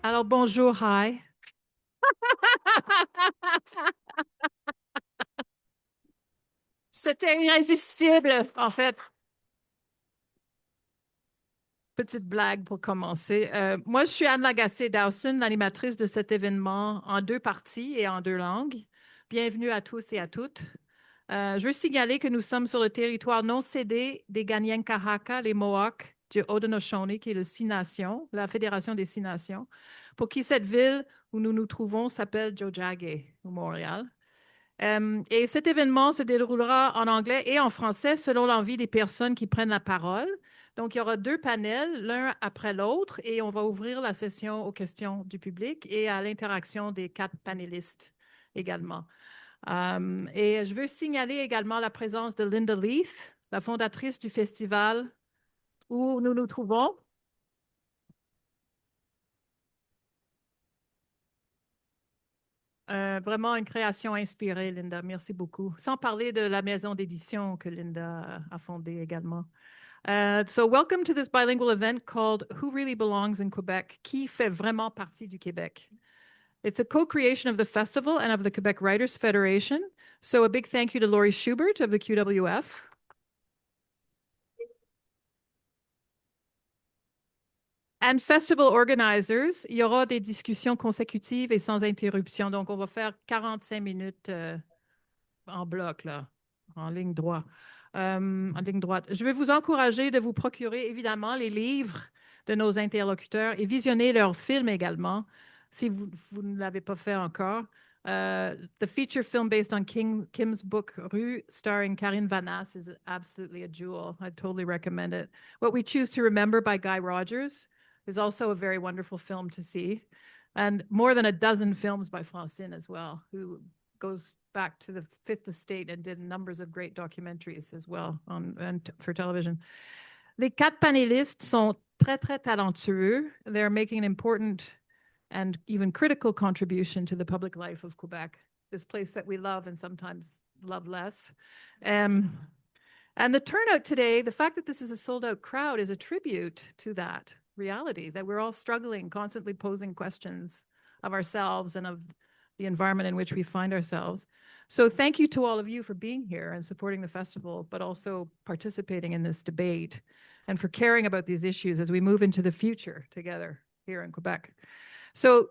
Alors, bonjour, hi. C'était irrésistible, en fait. Petite blague pour commencer. Moi, je suis Anne Lagacé Dawson, l'animatrice de cet événement en deux parties et en deux langues. Bienvenue à tous et à toutes. Je veux signaler que nous sommes sur le territoire non cédé des Kanien'kehá:ka, les Mohawks du Haudenosaunee, qui est le Six Nations, la Fédération des Six Nations, pour qui cette ville où nous nous trouvons s'appelle Tiohtià:ke, au Montréal. Et cet événement se déroulera en anglais et en français selon l'envie des personnes qui prennent la parole. Donc, il y aura deux panels, l'un après l'autre, et on va ouvrir la session aux questions du public et à l'interaction des quatre panélistes également. Et je veux signaler également la présence de Linda Leith, la fondatrice du festival où nous nous trouvons. Vraiment une création inspirée, Linda. Merci beaucoup. Sans parler de la maison d'édition que Linda a fondée également. So welcome to this bilingual event called Who Really Belongs in Quebec? Qui fait vraiment partie du Québec? It's a co-creation of the festival and of the Quebec Writers Federation. So a big thank you to Laurie Schubert of the QWF. And festival organizers, il y aura des discussions consécutives et sans interruption. Donc, on va faire 45 minutes en bloc, là, en ligne droite. En ligne droite. Je vais vous encourager de vous procurer évidemment les livres de nos interlocuteurs et visionner leurs films également, si vous ne l'avez pas fait encore. The feature film based on Kim's book Rue, starring Karine Vanasse, is absolutely a jewel. I totally recommend it. What We Choose to Remember by Guy Rodgers is also a very wonderful film to see. And more than a dozen films by Francine as well, who goes back to the Fifth Estate and did numbers of great documentaries as well for television. Les quatre panélistes sont très, très talentueux. They're making an important and even critical contribution to the public life of Quebec, this place that we love and sometimes love less. And the turnout today, the fact that this is a sold out crowd is a tribute to that reality, that we're all struggling, constantly posing questions of ourselves and of the environment in which we find ourselves. So thank you to all of you for being here and supporting the festival, but also participating in this debate and for caring about these issues as we move into the future together here in Quebec. So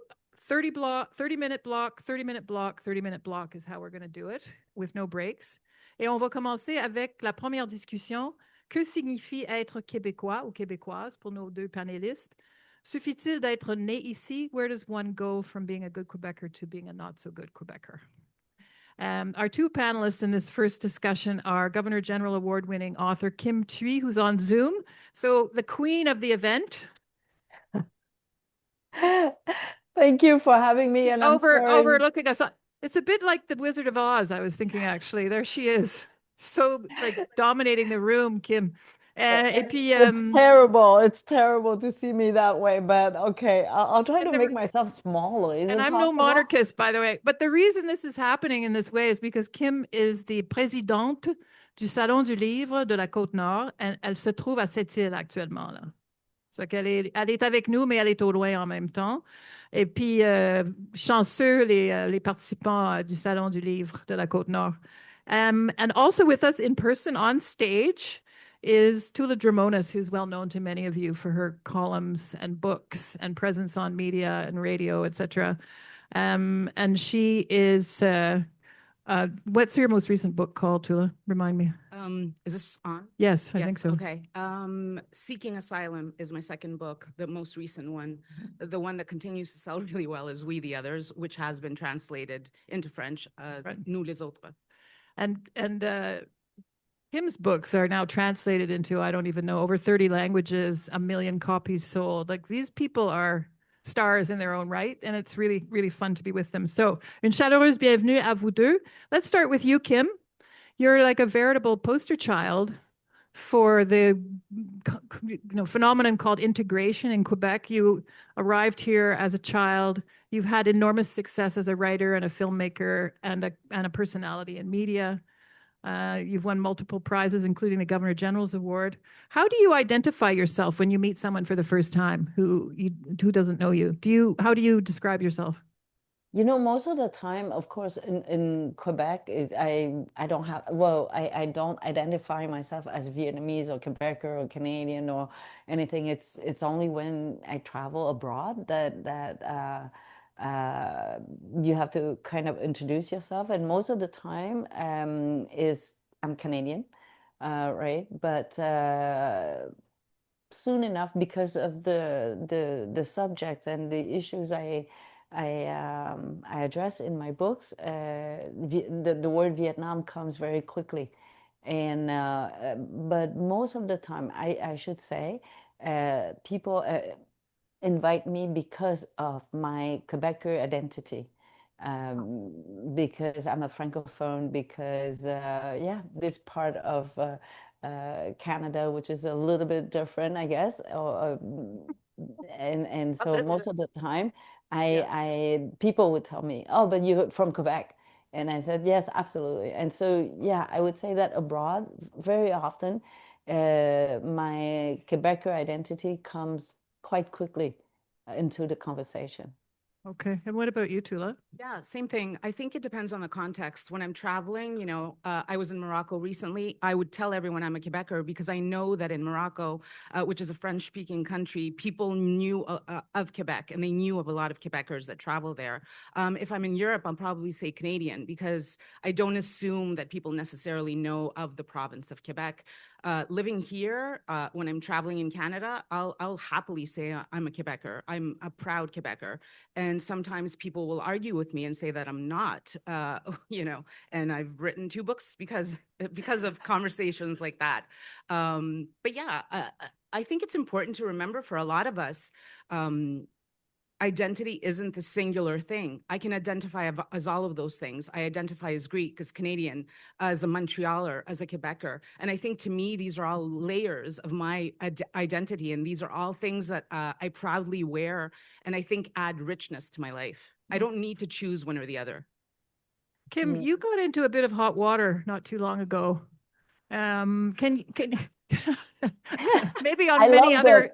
30-minute block, 30-minute block, 30-minute block is how we're going to do it with no breaks. Et on va commencer avec la première discussion. Que signifie être québécois ou québécoise pour nos deux panélistes? Suffit-il d'être né ici? Where does one go from being a good Quebecer to being a not so good Quebecer? Our two panelists in this first discussion are Governor General Award-winning author Kim Thúy, who's on Zoom. So the queen of the event. Thank you for having me. And I'm sorry. Overlooking us. It's a bit like the Wizard of Oz, I was thinking, actually. There she is. So like dominating the room, Kim. Et puis, it's terrible. It's terrible to see me that way, but okay, I'll try to the, make myself smaller. Is and it I'm possible? no monarchist, by the way. But the reason this is happening in this way is because Kim is the présidente du Salon du Livre de la Côte-Nord. Et elle se trouve à Sept-Îles actuellement, là. Elle est avec nous, mais elle est au loin en même temps. Et puis, chanceux les participants du Salon du Livre de la Côte-Nord. And also with us in person on stage is Toula Drimonis, who's well known to many of you for her columns and books and presence on media and radio, etc. And she is, what's your most recent book called, Toula? Remind me. Is this on? Yes, I think so. Okay. Seeking Asylum is my second book, the most recent one. The one that continues to sell really well is We the Others, which has been translated into French, Right. Nous les autres. And Kim's books are now translated into, I don't even know, over 30 languages, 1 million copies sold. Like these people are stars in their own right, and it's really, really fun to be with them. So, une chaleureuse bienvenue à vous deux. Let's start with you, Kim. You're like a veritable poster child for the phenomenon called integration in Quebec. You arrived here as a child. You've had enormous success as a writer and a filmmaker and a personality in media. You've won multiple prizes, including the Governor General's Award. How do you identify yourself when you meet someone for the first time who doesn't know you? How do you describe yourself? You know, most of the time, of course, in Quebec, I don't have, well, I don't identify myself as Vietnamese or Quebecer or Canadian or anything. It's only when I travel abroad that you have to kind of introduce yourself. And most of the time is I'm Canadian, right? But soon enough, because of the subjects and the issues I address in my books, the word Vietnam comes very quickly. And but most of the time, I should say, people invite me because of my Quebecer identity. Because I'm a francophone, because yeah, this part of Canada, which is a little bit different, I guess, and so most of the time, people would tell me, "Oh, but you're from Quebec," and I said, "Yes, absolutely." And so, yeah, I would say that abroad, very often, my Quebecer identity comes quite quickly into the conversation. Okay. And what about you, Toula? Yeah, same thing. I think it depends on the context. When I'm traveling, I was in Morocco recently. I would tell everyone I'm a Quebecer because I know that in Morocco, which is a French-speaking country, people knew of Quebec and they knew of a lot of Quebecers that travel there. If I'm in Europe, I'll probably say Canadian because I don't assume that people necessarily know of the province of Quebec. Living here, when I'm traveling in Canada, I'll happily say I'm a Quebecer. I'm a proud Quebecer. And sometimes people will argue with me and say that I'm not, and I've written 2 books because of conversations like that. But yeah, I think it's important to remember for a lot of us, identity isn't the singular thing. I can identify as all of those things. I identify as Greek, as Canadian, as a Montrealer, as a Quebecer. And I think to me, these are all layers of my identity. And these are all things that I proudly wear and I think add richness to my life. I don't need to choose one or the other. Kim, you got into a bit of hot water not too long ago. Can maybe on many other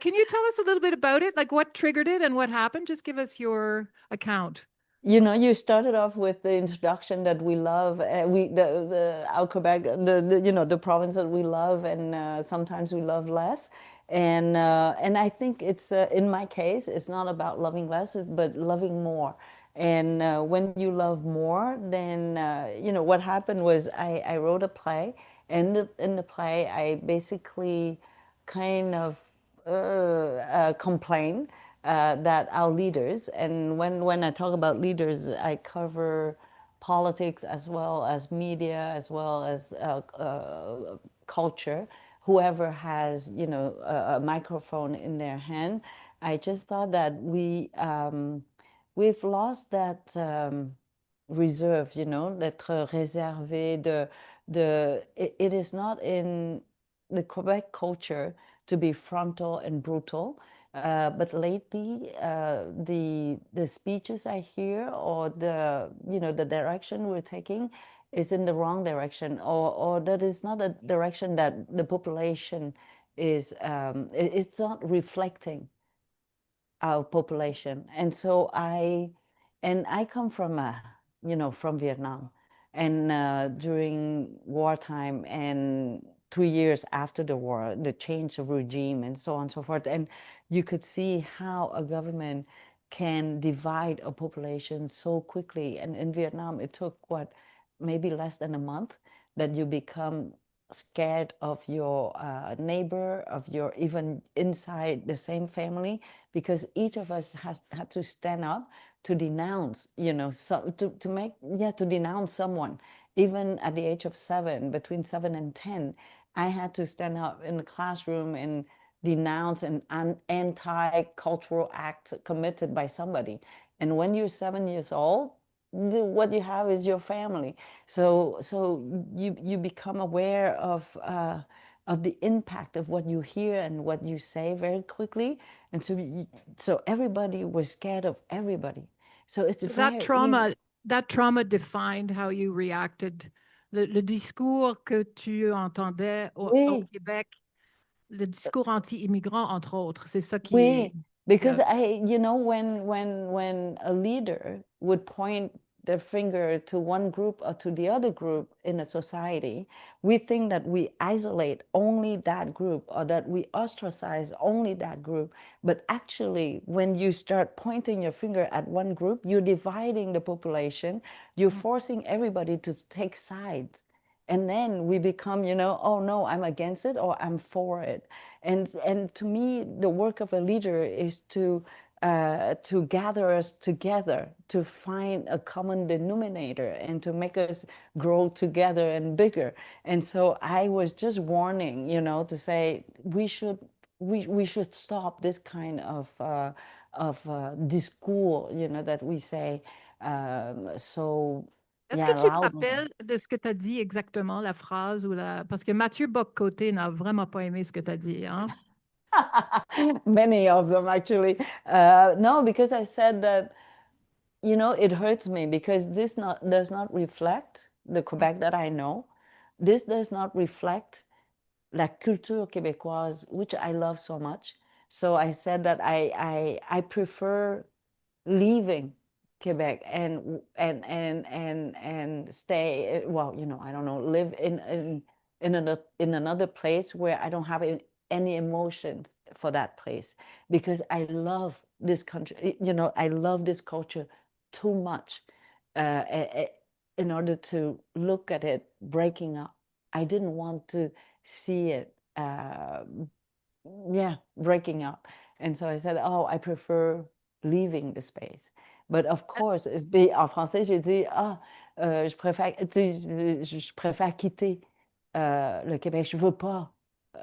can you tell us a little bit about it? Like what triggered it and what happened? Just give us your account. You know, you started off with the introduction that we love, our Quebec, the province that we love, and sometimes we love less. And I think it's in my case, it's not about loving less, but loving more. And when you love more, then what happened was I wrote a play, and in the play I basically kind of complain that our leaders, and when I talk about leaders, I cover politics as well as media, as well as culture, whoever has, a microphone in their hand. I just thought that we've lost that reserve, d'être réservé, it is not in the Quebec culture to be frontal and brutal. But lately, the speeches I hear, or the direction we're taking, is in the wrong direction, or that is not a direction that the population is. It's not reflecting our population. And so I come from from Vietnam, and during wartime and 3 years after the war, the change of regime and so on and so forth. And you could see how a government can divide a population so quickly. And in Vietnam, it took maybe less than a month that you become scared of your neighbor, of your even inside the same family, because each of us has had to stand up to denounce, to denounce someone. Even at the age of 7, between 7 and 10, I had to stand up in the classroom and denounce an anti-cultural act committed by somebody. And when you're 7 years old, what you have is your family. So you become aware of the impact of what you hear and what you say very quickly. And so everybody was scared of everybody. So it's that trauma that trauma defined how you reacted. Le discours que tu entendais au Oui, Québec, le discours anti-immigrant, entre autres, c'est ça qui oui, est... because when a leader would point the finger to one group or to the other group in a society, we think that we isolate only that group or that we ostracize only that group. But actually, when you start pointing your finger at one group, you're dividing the population, you're forcing everybody to take sides. And then we become, oh no, I'm against it or I'm for it. And to me, the work of a leader is to gather us together, to find a common denominator and to make us grow together and bigger. And so I was just warning, to say we should stop this kind of discours, that we say so. Est-ce que tu te rappelles de ce que tu as dit exactement, la phrase ou la... Parce que Mathieu Bock-Côté n'a vraiment pas aimé ce que tu as dit, hein? Many of them, actually. No, because I said that, it hurts me because this does not reflect the Quebec that I know. This does not reflect la culture québécoise, which I love so much. So I said that I prefer leaving Quebec and stay, well, I don't know, live in another place where I don't have any emotions for that place, because I love this country, I love this culture too much in order to look at it breaking up. I didn't want to see it breaking up. And so I said, oh, I prefer leaving the space. But of course, en français, j'ai dit, je préfère quitter le Québec. Je veux pas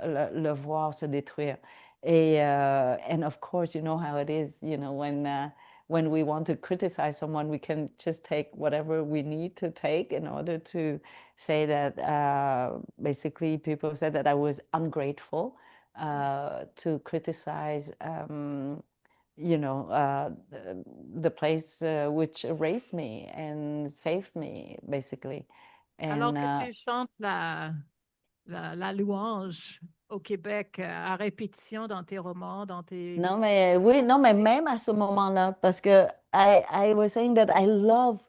le voir se détruire. And of course, you know how it is, when we want to criticize someone, we can just take whatever we need to take in order to say that basically people said that I was ungrateful to criticize the place which raised me and saved me, basically. And, alors que tu chantes la louange au Québec à répétition dans tes romans, dans tes... non, mais oui, non, mais même à ce moment-là, parce que I was saying that I love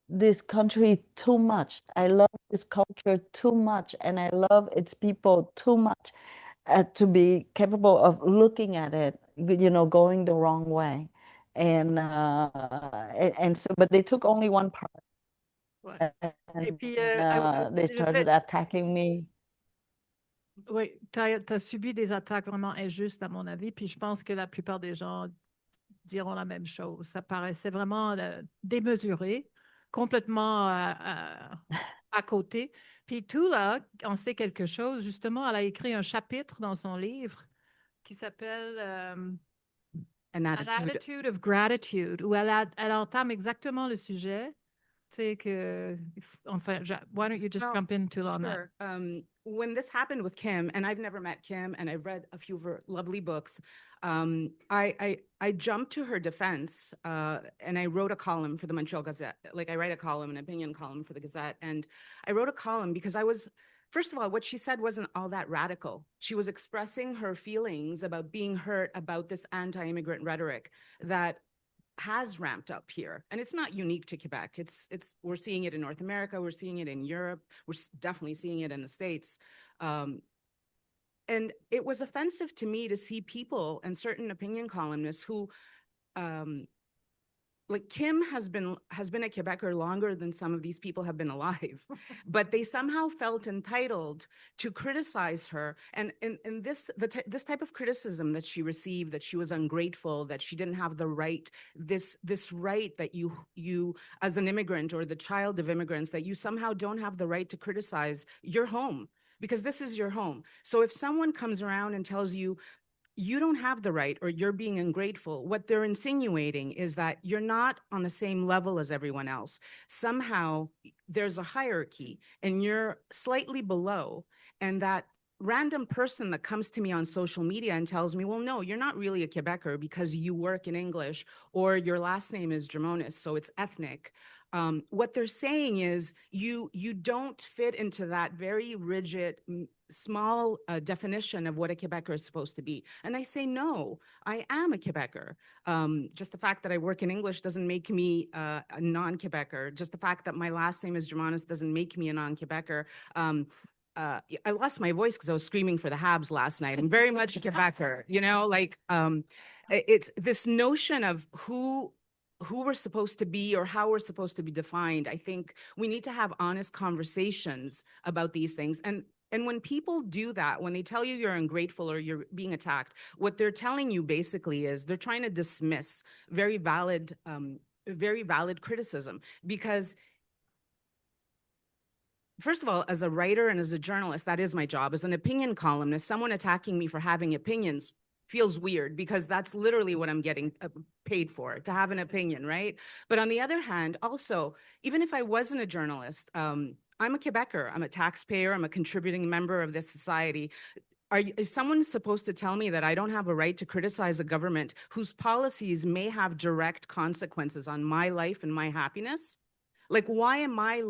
this country too much. I love this culture too much, and I love its people too much to be capable of looking at it, going the wrong way. And so, but they took only one part. Ouais. And, Et puis, they started attacking me. Oui, tu as subi des attaques vraiment injustes, à mon avis, puis je pense que la plupart des gens diront la même chose. Ça paraissait vraiment démesuré, complètement à côté. Puis Toula en sait quelque chose. Justement, elle a écrit un chapitre dans son livre qui s'appelle An Attitude of Gratitude, où elle entame exactement le sujet. Tu sais que, enfin, why don't you just jump in, Toula, on that? When this happened with Kim, and I've never met Kim, and I've read a few of her lovely books, I jumped to her defense, and I wrote a column for the Montreal Gazette. Like, I write a column, an opinion column for the Gazette, and I wrote a column because first of all, what she said wasn't all that radical. She was expressing her feelings about being hurt about this anti-immigrant rhetoric that has ramped up here, and it's not unique to Quebec. We're seeing it in North America, we're seeing it in Europe, we're definitely seeing it in the States, and it was offensive to me to see people and certain opinion columnists who, like Kim has been a Quebecer longer than some of these people have been alive, but they somehow felt entitled to criticize her. And this type of criticism that she received, that she was ungrateful, that she didn't have the right, this right that you as an immigrant or the child of immigrants, that you somehow don't have the right to criticize your home, because this is your home. So if someone comes around and tells you, you don't have the right, or you're being ungrateful, what they're insinuating is that you're not on the same level as everyone else. Somehow there's a hierarchy and you're slightly below, and that random person that comes to me on social media and tells me, well, no, you're not really a Quebecer because you work in English, or your last name is Drimonis, so it's ethnic. What they're saying is you don't fit into that very rigid, small definition of what a Quebecer is supposed to be. And I say, no, I am a Quebecer. Just the fact that I work in English doesn't make me a non-Quebecer. Just the fact that my last name is Drimonis doesn't make me a non-Quebecer. I lost my voice because I was screaming for the Habs last night. I'm very much a Quebecer, you know, like it's this notion of who we're supposed to be or how we're supposed to be defined. I think we need to have honest conversations about these things. And when people do that, when they tell you you're ungrateful or you're being attacked, what they're telling you basically is they're trying to dismiss very valid criticism. Because first of all, as a writer and as a journalist, that is my job. As an opinion columnist, someone attacking me for having opinions feels weird because that's literally what I'm getting paid for, to have an opinion, right? But on the other hand, also, even if I wasn't a journalist, I'm a Quebecer, I'm a taxpayer, I'm a contributing member of this society. Is someone supposed to tell me that I don't have a right to criticize a government whose policies may have direct consequences on my life and my happiness? Like, why am I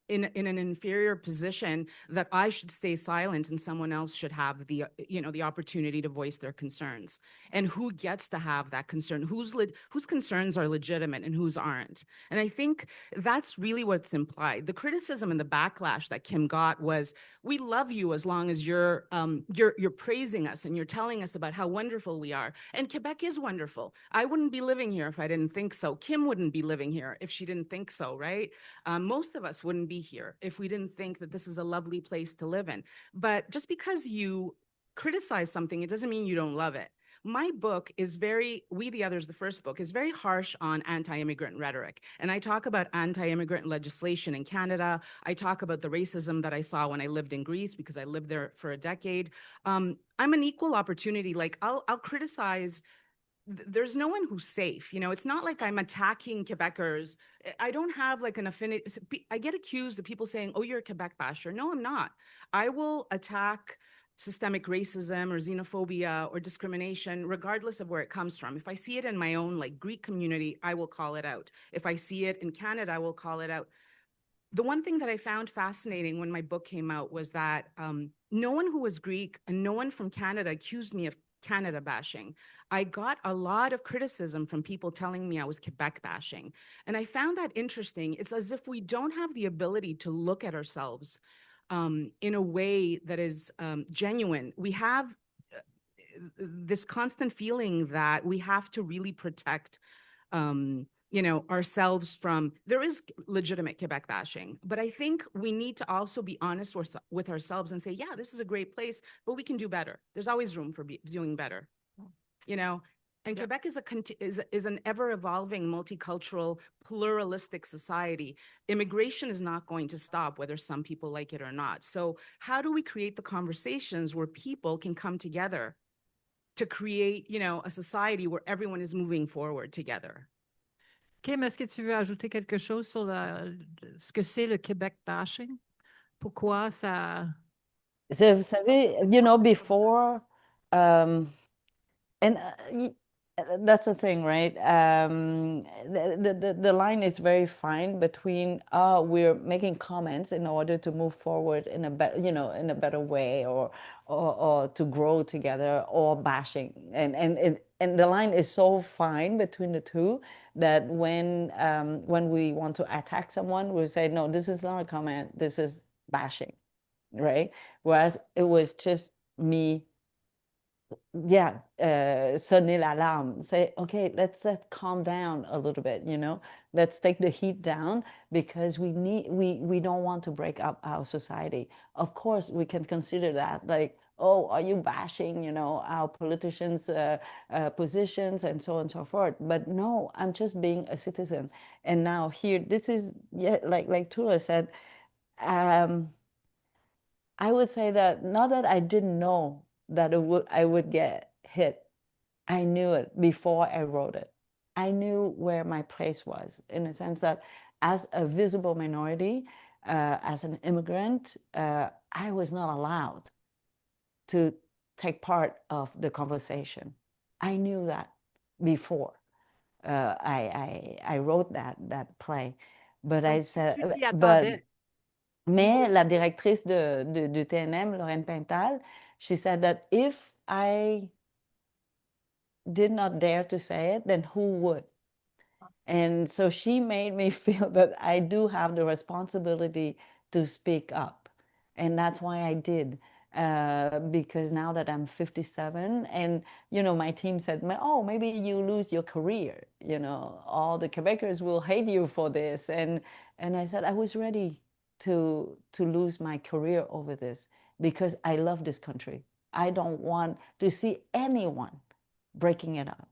in an inferior position that I should stay silent and someone else should have the opportunity to voice their concerns? And who gets to have that concern? Whose concerns are legitimate and whose aren't? And I think that's really what's implied. The criticism and the backlash that Kim got was, we love you as long as you're praising us and you're telling us about how wonderful we are. And Quebec is wonderful. I wouldn't be living here if I didn't think so. Kim wouldn't be living here if she didn't think so, right? Most of us wouldn't be here if we didn't think that this is a lovely place to live in. But just because you criticize something, it doesn't mean you don't love it. My book is We the Others, the first book, is very harsh on anti-immigrant rhetoric. And I talk about anti-immigrant legislation in Canada. I talk about the racism that I saw when I lived in Greece because I lived there for a decade. I'm an equal opportunity, like I'll criticize. There's no one who's safe. You know, it's not like I'm attacking Quebecers. I don't have like an affinity. I get accused of people saying, oh, you're a Quebec basher. No, I'm not. I will attack systemic racism or xenophobia or discrimination, regardless of where it comes from. If I see it in my own like Greek community, I will call it out. If I see it in Canada, I will call it out. The one thing that I found fascinating when my book came out was that no one who was Greek and no one from Canada accused me of Canada bashing. I got a lot of criticism from people telling me I was Quebec bashing. And I found that interesting. It's as if we don't have the ability to look at ourselves in a way that is genuine. We have this constant feeling that we have to really protect ourselves from, there is legitimate Quebec bashing, but I think we need to also be honest with ourselves and say, yeah, this is a great place, but we can do better. There's always room for doing better, you know? And Quebec is an ever-evolving, multicultural, pluralistic society. Immigration is not going to stop, whether some people like it or not. So how do we create the conversations where people can come together to create, a society where everyone is moving forward together? Kim, est-ce que tu veux ajouter quelque chose sur ce que c'est le Québec bashing? Pourquoi ça... So, vous savez, before, and that's the thing, right? The line is very fine between we're making comments in order to move forward in a better, in a better way, or to grow together, or bashing, and the line is so fine between the two that when we want to attack someone, we say, no, this is not a comment, this is bashing, right? Whereas it was just me, sonner l'alarme, say, okay, let's calm down a little bit, let's take the heat down, because we don't want to break up our society. Of course, we can consider that, like, oh, are you bashing, our politicians' positions and so on and so forth? But no, I'm just being a citizen. And now here, this is, like Toula said, I would say that not that I didn't know that I would get hit. I knew it before I wrote it. I knew where my place was, in the sense that as a visible minority, as an immigrant, I was not allowed to take part of the conversation. I knew that before. I wrote that play. But I said, Tu t'y but attendais. mais la directrice du TNM, Lorraine Pintal, she said that if I did not dare to say it, then who would? And so she made me feel that I do have the responsibility to speak up. And that's why I did. Because now that I'm 57, and my team said, oh, maybe you lose your career. All the Quebecers will hate you for this. And I said I was ready to lose my career over this because I love this country. I don't want to see anyone breaking it up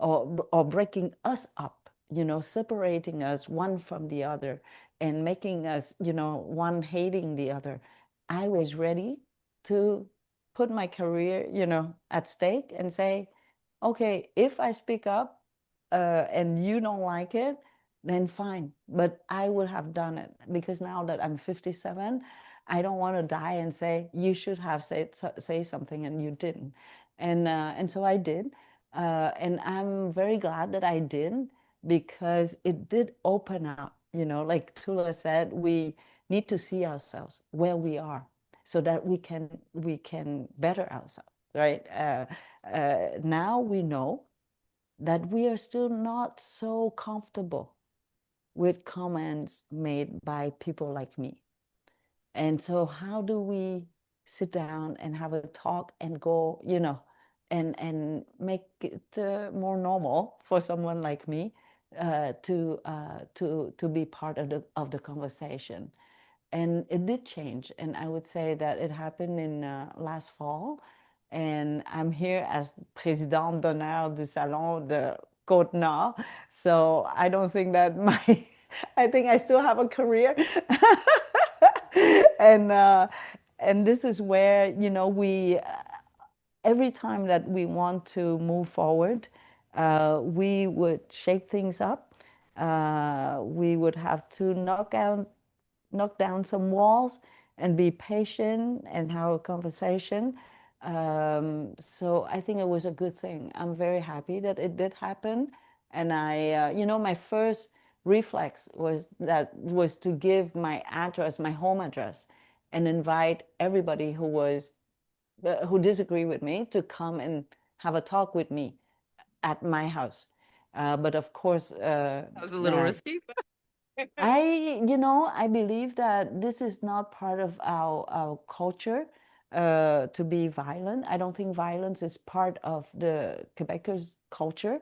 or breaking us up, separating us one from the other and making us, one hating the other. I was ready to put my career, at stake and say, okay, if I speak up and you don't like it, then fine. But I would have done it because now that I'm 57, I don't want to die and say, you should have say something and you didn't. And so I did. And I'm very glad that I did because it did open up, like Toula said, we need to see ourselves where we are so that we can better ourselves, right? Now we know that we are still not so comfortable with comments made by people like me. And so how do we sit down and have a talk and go, and make it more normal for someone like me to be part of the conversation? And it did change, and I would say that it happened in last fall, and I'm here as présidente d'honneur du Salon de Côte-Nord, so I don't think that I think I still have a career. And this is where, we every time that we want to move forward, we would shake things up. We would have to knock down some walls and be patient and have a conversation. So I think it was a good thing. I'm very happy that it did happen. And my first reflex was to give my address, my home address, and invite everybody who disagree with me to come and have a talk with me at my house. But of course, That was a little risky. I believe that this is not part of our culture to be violent. I don't think violence is part of the Quebecers' culture.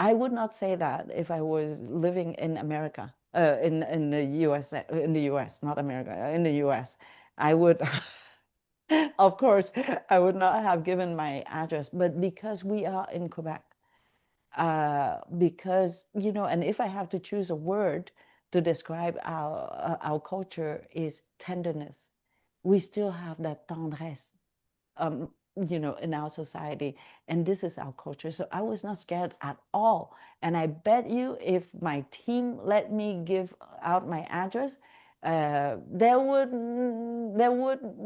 I would not say that if I was living in America, in the US, not America, in the US. I would, of course, I would not have given my address, but because we are in Quebec, because, and if I have to choose a word to describe our culture is tenderness. We still have that tendresse, in our society, and this is our culture. So I was not scared at all. And I bet you if my team let me give out my address, there would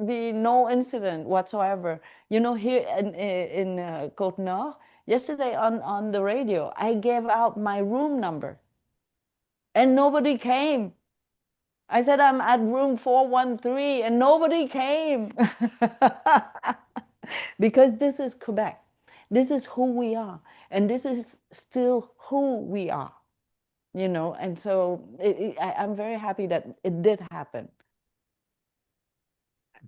be no incident whatsoever. Here in Côte-Nord, yesterday on the radio, I gave out my room number and nobody came. I said I'm at room 413 and nobody came. Because this is Quebec. This is who we are. And this is still who we are. And so I'm very happy that it did happen.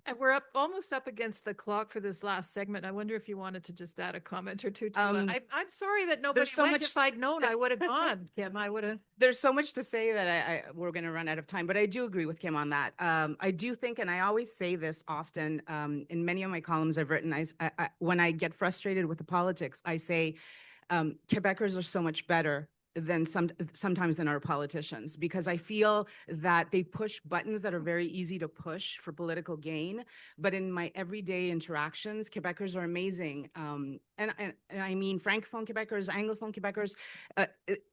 And we're almost up against the clock for this last segment. I wonder if you wanted to just add a comment or two to it. I'm sorry that nobody so went. much- If I'd known, I would have gone, Kim. I would have. There's so much to say that we're going to run out of time, but I do agree with Kim on that. I do think, and I always say this often in many of my columns I've written, when I get frustrated with the politics, I say Quebecers are so much better than sometimes than our politicians, because I feel that they push buttons that are very easy to push for political gain. But in my everyday interactions, Quebecers are amazing. And I mean Francophone Quebecers, Anglophone Quebecers.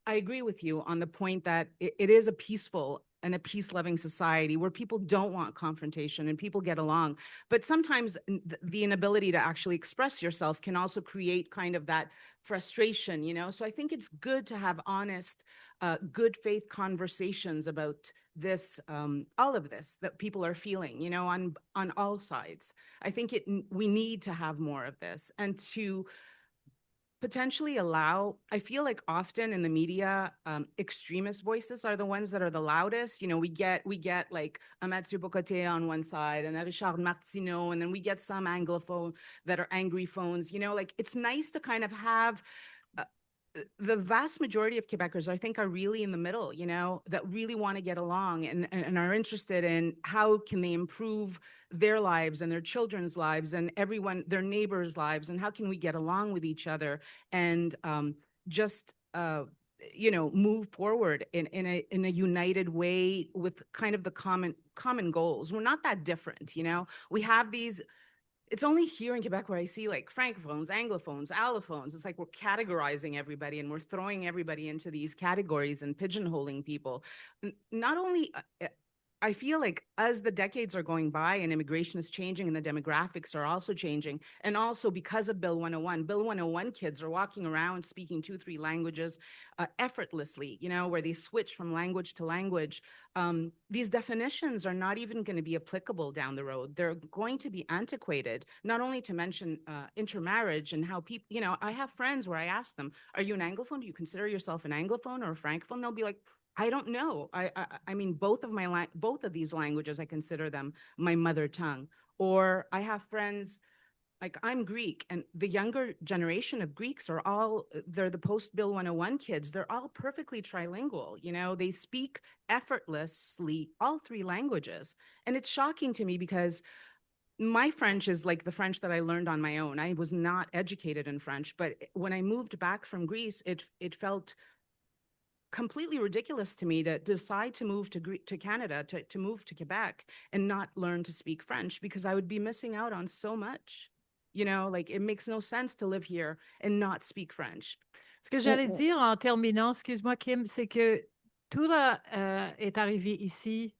I agree with you on the point that it is a peaceful and a peace-loving society where people don't want confrontation and people get along. But sometimes the inability to actually express yourself can also create kind of that frustration, you know? So I think it's good to have honest, good faith conversations about this, all of this that people are feeling, you know, on all sides. I think we need to have more of this, and to potentially allow, I feel like often in the media, extremist voices are the ones that are the loudest. You know, we get like a Mathieu Bocoté on one side and a Richard Martineau, and then we get some Anglophone that are angry phones, you know, like it's nice to kind of have the vast majority of Quebecers, I think, are really in the middle, you know, that really want to get along and are interested in how can they improve their lives and their children's lives and everyone, their neighbors' lives, and how can we get along with each other and just, you know, move forward in a united way with kind of the common goals. We're not that different, you know. We have these. It's only here in Quebec where I see like francophones, anglophones, allophones. It's like we're categorizing everybody and we're throwing everybody into these categories and pigeonholing people. Not only, I feel like as the decades are going by and immigration is changing and the demographics are also changing, and also because of Bill 101, Bill 101 kids are walking around speaking 2-3 languages effortlessly, you know, where they switch from language to language. These definitions are not even going to be applicable down the road. They're going to be antiquated, not only to mention intermarriage and how people, you know, I have friends where I ask them, are you an Anglophone? Do you consider yourself an Anglophone or a Francophone? They'll be like, I don't know. I mean, both of these languages, I consider them my mother tongue. Or I have friends, like I'm Greek, and the younger generation of Greeks are all, they're the post-Bill 101 kids. They're all perfectly trilingual. You know, they speak effortlessly all 3 languages. And it's shocking to me because my French is like the French that I learned on my own. I was not educated in French, but when I moved back from Greece, it felt completely ridiculous to me to decide to move to Canada, to move to Quebec and not learn to speak French, because I would be missing out on so much. You know, like it makes no sense to live here and not speak French. Ce que j'allais dire en terminant, excuse-moi Kim, c'est que Toula est arrivé ici.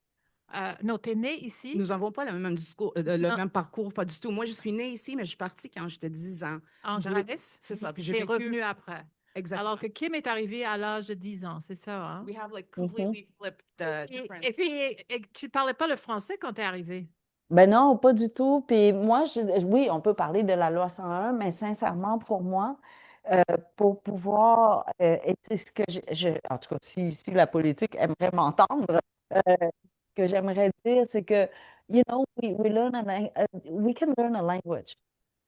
Non, t'es né ici? Nous n'avons pas le même discours, le même parcours, pas du tout. Moi, je suis née ici, mais je suis partie quand j'étais 10 ans. En Grèce? C'est ça. Puis j'ai vécu... revenu après. Exactement. Alors que Kim est arrivée à l'âge de 10 ans, c'est ça, hein? We have like completely flipped different. Et puis, tu ne parlais pas le français quand tu es arrivée? Ben non, pas du tout. Puis moi, oui, on peut parler de la loi 101, mais sincèrement, pour moi, pour pouvoir, et c'est ce que en tout cas, si la politique aimerait m'entendre, ce que j'aimerais dire, c'est que, you know, we can learn a language.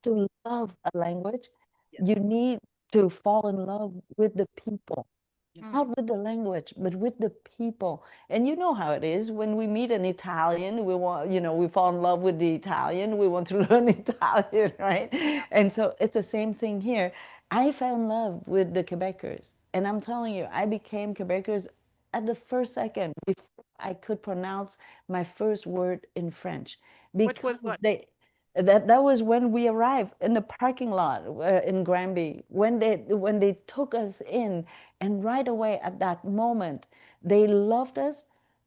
To love a language, you need to fall in love with the people. Not with the language, but with the people. And you know how it is when we meet an Italian, we want, you know, we fall in love with the Italian, we want to learn Italian, right? And so it's the same thing here. I fell in love with the Quebecers. And I'm telling you, I became Quebecers at the first second before I could pronounce my first word in French. Which was what? That was when we arrived in the parking lot in Granby, when they took us in, and right away at that moment, they loved us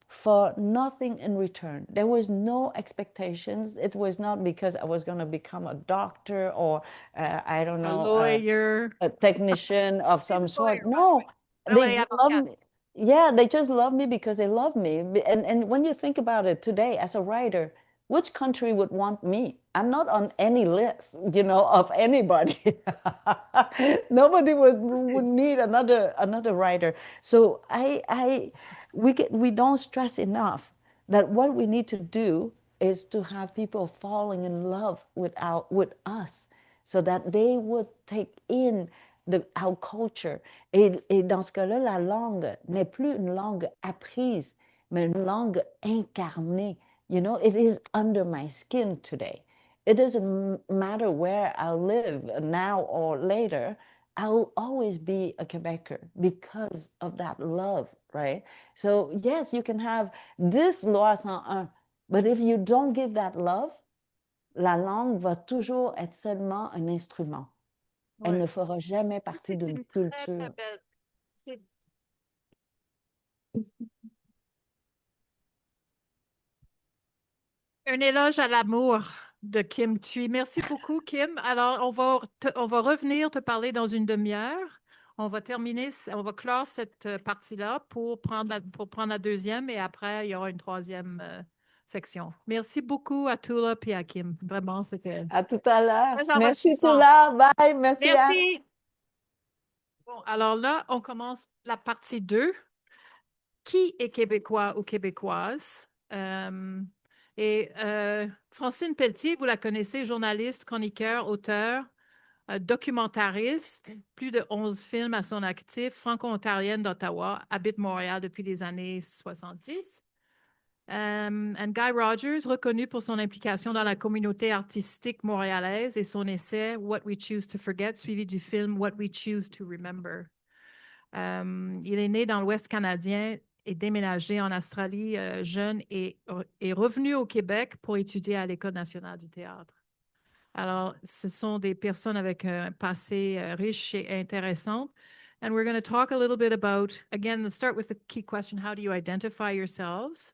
for nothing in return. There was no expectations. It was not because I was going to become a doctor or I don't know, a lawyer, a technician of some sort. No, they loved me. Yeah, they just love me because they love me. And when you think about it today as a writer, which country would want me? I'm not on any list, you know, of anybody. Nobody would need another writer. So we don't stress enough that what we need to do is to have people falling in love with us, so that they would take in our culture. Et dans ce cas-là, la langue n'est plus une langue apprise, mais une langue incarnée. You know, it is under my skin today. It doesn't matter where I live now or later. I'll always be a Quebecer because of that love, right? So yes, you can have this loi 101, but if you don't give that love, la langue va toujours être seulement un instrument. Ouais. Elle ne fera jamais partie d'une culture. Un éloge à l'amour de Kim Thúy. Merci beaucoup, Kim. Alors, on va revenir te parler dans une demi-heure. On va clore cette partie-là pour prendre la deuxième et après, il y aura une troisième section. Merci beaucoup à Toula et à Kim. Vraiment, c'était À tout à l'heure. très Merci, enrichissant. Toula. Bye. Merci. Anne. Merci. Bon, alors là, on commence la partie 2. Qui est québécois ou québécoise? Francine Pelletier, vous la connaissez, journaliste, chroniqueur, auteur, documentariste, plus de 11 films à son actif, franco-ontarienne d'Ottawa, habite Montréal depuis les années 70. And Guy Rodgers, reconnu pour son implication dans la communauté artistique montréalaise et son essai What We Choose to Forget, suivi du film What We Choose to Remember. Il est né dans l'Ouest canadien et déménagé en Australie jeune et est revenu au Québec pour étudier à l'École nationale du théâtre. Alors, ce sont des personnes avec un passé riche et intéressant. And we're going to talk a little bit about, again, let's start with the key question, how do you identify yourselves?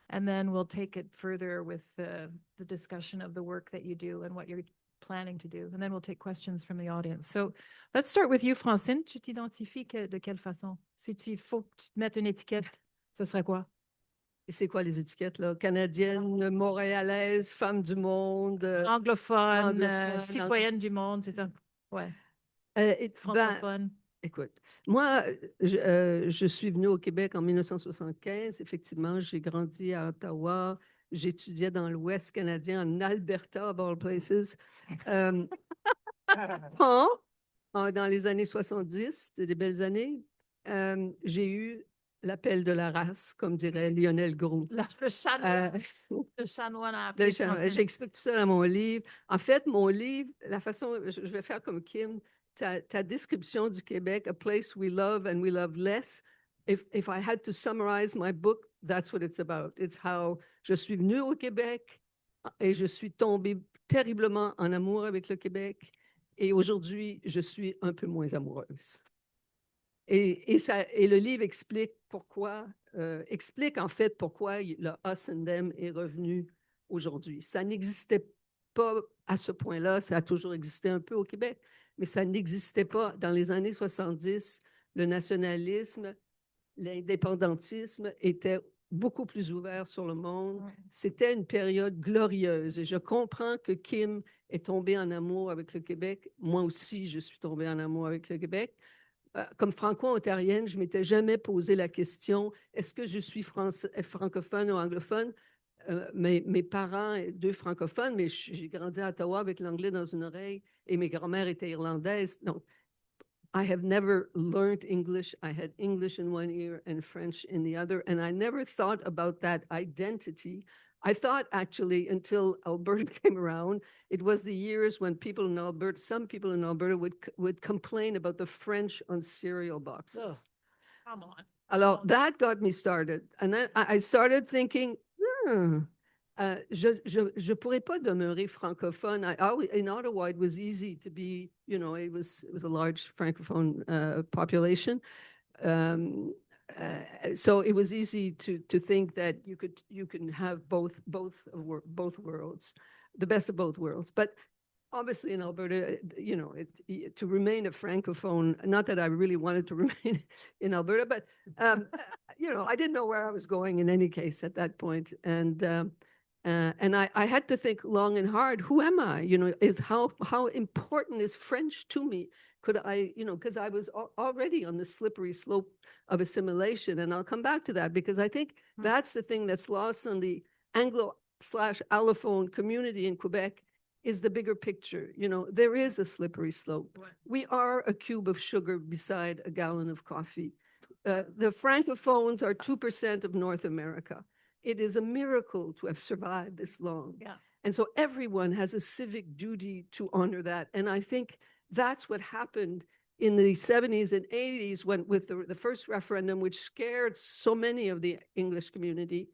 And then we'll take it further with the discussion of the work that you do and what you're planning to do. And then we'll take questions from the audience. So let's start with you, Francine. Tu t'identifies de quelle façon? Si tu faut que tu te mettes une étiquette, ce serait quoi? Et c'est quoi les étiquettes, là? Canadienne, montréalaise, femme du monde. Anglophone, citoyenne du monde, c'est ça? Ouais. Francophone. Écoute, moi, je suis venue au Québec en 1975. Effectivement, j'ai grandi à Ottawa. J'étudiais dans l'Ouest canadien, en Alberta, of all places. Dans les années 70, c'était des belles années, j'ai eu l'appel de la race, comme dirait Lionel Groux. Le chanoine a appelé. J'explique tout ça dans mon livre. En fait, mon livre, la façon, je vais faire comme Kim, ta description du Québec, a place we love and we love less. If I had to summarize my book, that's what it's about. It's how je suis venue au Québec et je suis tombée terriblement en amour avec le Québec. Et aujourd'hui, je suis un peu moins amoureuse. Et le livre explique en fait pourquoi le us and them est revenu aujourd'hui. Ça n'existait pas à ce point-là, ça a toujours existé un peu au Québec, mais ça n'existait pas dans les années 70. Le nationalisme, l'indépendantisme était beaucoup plus ouvert sur le monde. C'était une période glorieuse et je comprends que Kim est tombée en amour avec le Québec. Moi aussi, je suis tombée en amour avec le Québec. Comme franco-ontarienne, je ne m'étais jamais posé la question, est-ce que je suis francophone ou anglophone? Mes parents, deux francophones, mais j'ai grandi à Ottawa avec l'anglais dans une oreille et mes grands-mères étaient irlandaises. Donc, I have never learned English. I had English in one ear and French in the other, and I never thought about that identity. I thought actually until Alberta came around, it was the years when some people in Alberta would complain about the French on cereal boxes. Oh, come on. Alors, that got me started. And then I started thinking, je pourrais pas demeurer francophone. In Ottawa, it was easy to be, it was a large francophone population. So it was easy to think that you can have both worlds, the best of both worlds. But obviously in Alberta, to remain a francophone, not that I really wanted to remain in Alberta, but I didn't know where I was going in any case at that point. And I had to think long and hard, who am I? Is how important is French to me? Could I, because I was already on the slippery slope of assimilation. And I'll come back to that because I think that's the thing that's lost on the Anglo/allophone community in Quebec is the bigger picture. There is a slippery slope. Right. We are a cube of sugar beside a gallon of coffee. The Francophones are 2% of North America. It is a miracle to have survived this long. Yeah. And so everyone has a civic duty to honor that. And I think that's what happened in the 70s and 80s with the first referendum, which scared so many of the English community,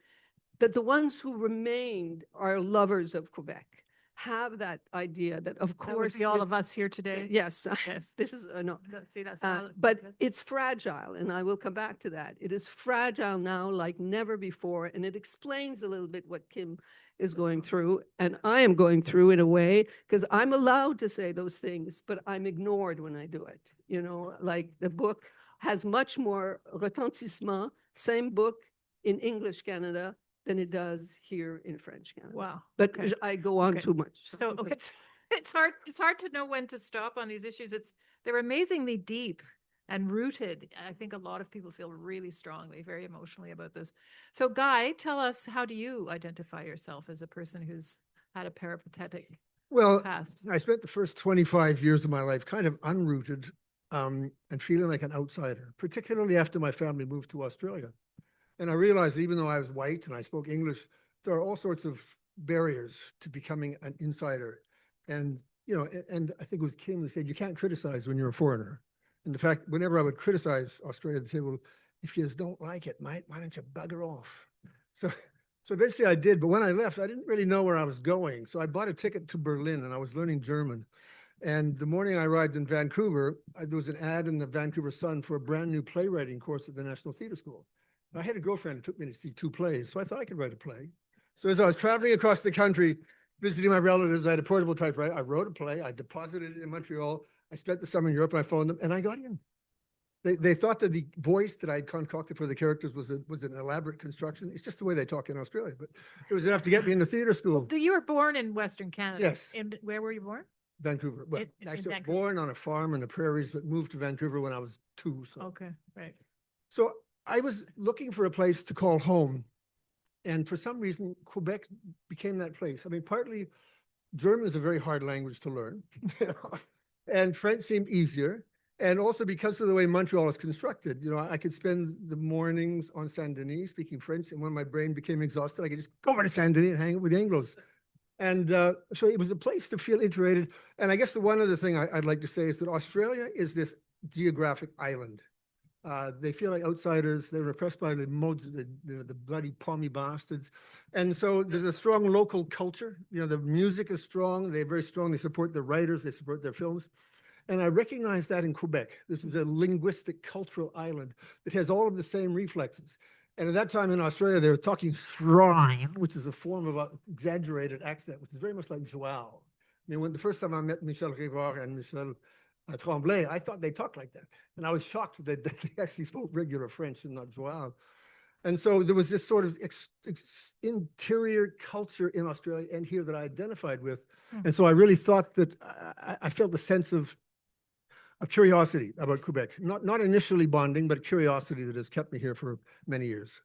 that the ones who remained are lovers of Quebec, have that idea that, of course, That would be all of us here today. Yes, Yes. this is no. That's But it's fragile, and I will come back to that. It is fragile now like never before, and it explains a little bit what Kim is going through, and I am going through in a way, because I'm allowed to say those things, but I'm ignored when I do it. You know, like the book has much more retentissement, same book in English Canada than it does here in French Canada. Wow. But Okay. I go on Okay. too much. So it's hard to know when to stop on these issues. They're amazingly deep and rooted. I think a lot of people feel really strongly, very emotionally about this. So Guy, tell us, how do you identify yourself as a person who's had a peripatetic Well, past? I spent the first 25 years of my life kind of unrooted and feeling like an outsider, particularly after my family moved to Australia. And I realized even though I was white and I spoke English, there are all sorts of barriers to becoming an insider. And, you know, and I think it was Kim who said, you can't criticize when you're a foreigner. And the fact, whenever I would criticize Australia, they'd say, well, if you just don't like it, mate, why don't you bugger off? So eventually I did. But when I left, I didn't really know where I was going. So I bought a ticket to Berlin and I was learning German. And the morning I arrived in Vancouver, there was an ad in the Vancouver Sun for a brand new playwriting course at the National Theatre School. I had a girlfriend who took me to see 2 plays, so I thought I could write a play. So as I was traveling across the country, visiting my relatives, I had a portable typewriter. I wrote a play. I deposited it in Montreal. I spent the summer in Europe, and I phoned them, and I got in. They thought that the voice that I had concocted for the characters was an elaborate construction. It's just the way they talk in Australia, but it was enough to get me into theater school. So you were born in Western Canada. Yes. And where were you born? Vancouver. Well, In actually, Vancouver. born on a farm in the prairies, but moved to Vancouver when I was 2. So. Okay, right. So I was looking for a place to call home. And for some reason, Quebec became that place. I mean, partly German is a very hard language to learn, and French seemed easier. And also because of the way Montreal is constructed, you know, I could spend the mornings on Saint Denis speaking French. And when my brain became exhausted, I could just go over to Saint Denis and hang out with the Anglos. And so it was a place to feel integrated. And I guess the one other thing I'd like to say is that Australia is this geographic island. They feel like outsiders. They're repressed by the mods, the bloody pommy bastards. And so there's a strong local culture. You know, the music is strong. They're very strong. They support their writers. They support their films. And I recognize that in Quebec. This is a linguistic, cultural island that has all of the same reflexes. And at that time in Australia, they were talking shrine, which is a form of exaggerated accent, which is very much like Joao. I mean, when the first time I met Michel Rivard and Michel Tremblay, I thought they talked like that. And I was shocked that they actually spoke regular French and not Joao. And so there was this sort of interior culture in Australia and here that I identified with. And so I really thought that I felt a sense of curiosity about Quebec, not initially bonding, but curiosity that has kept me here for many years.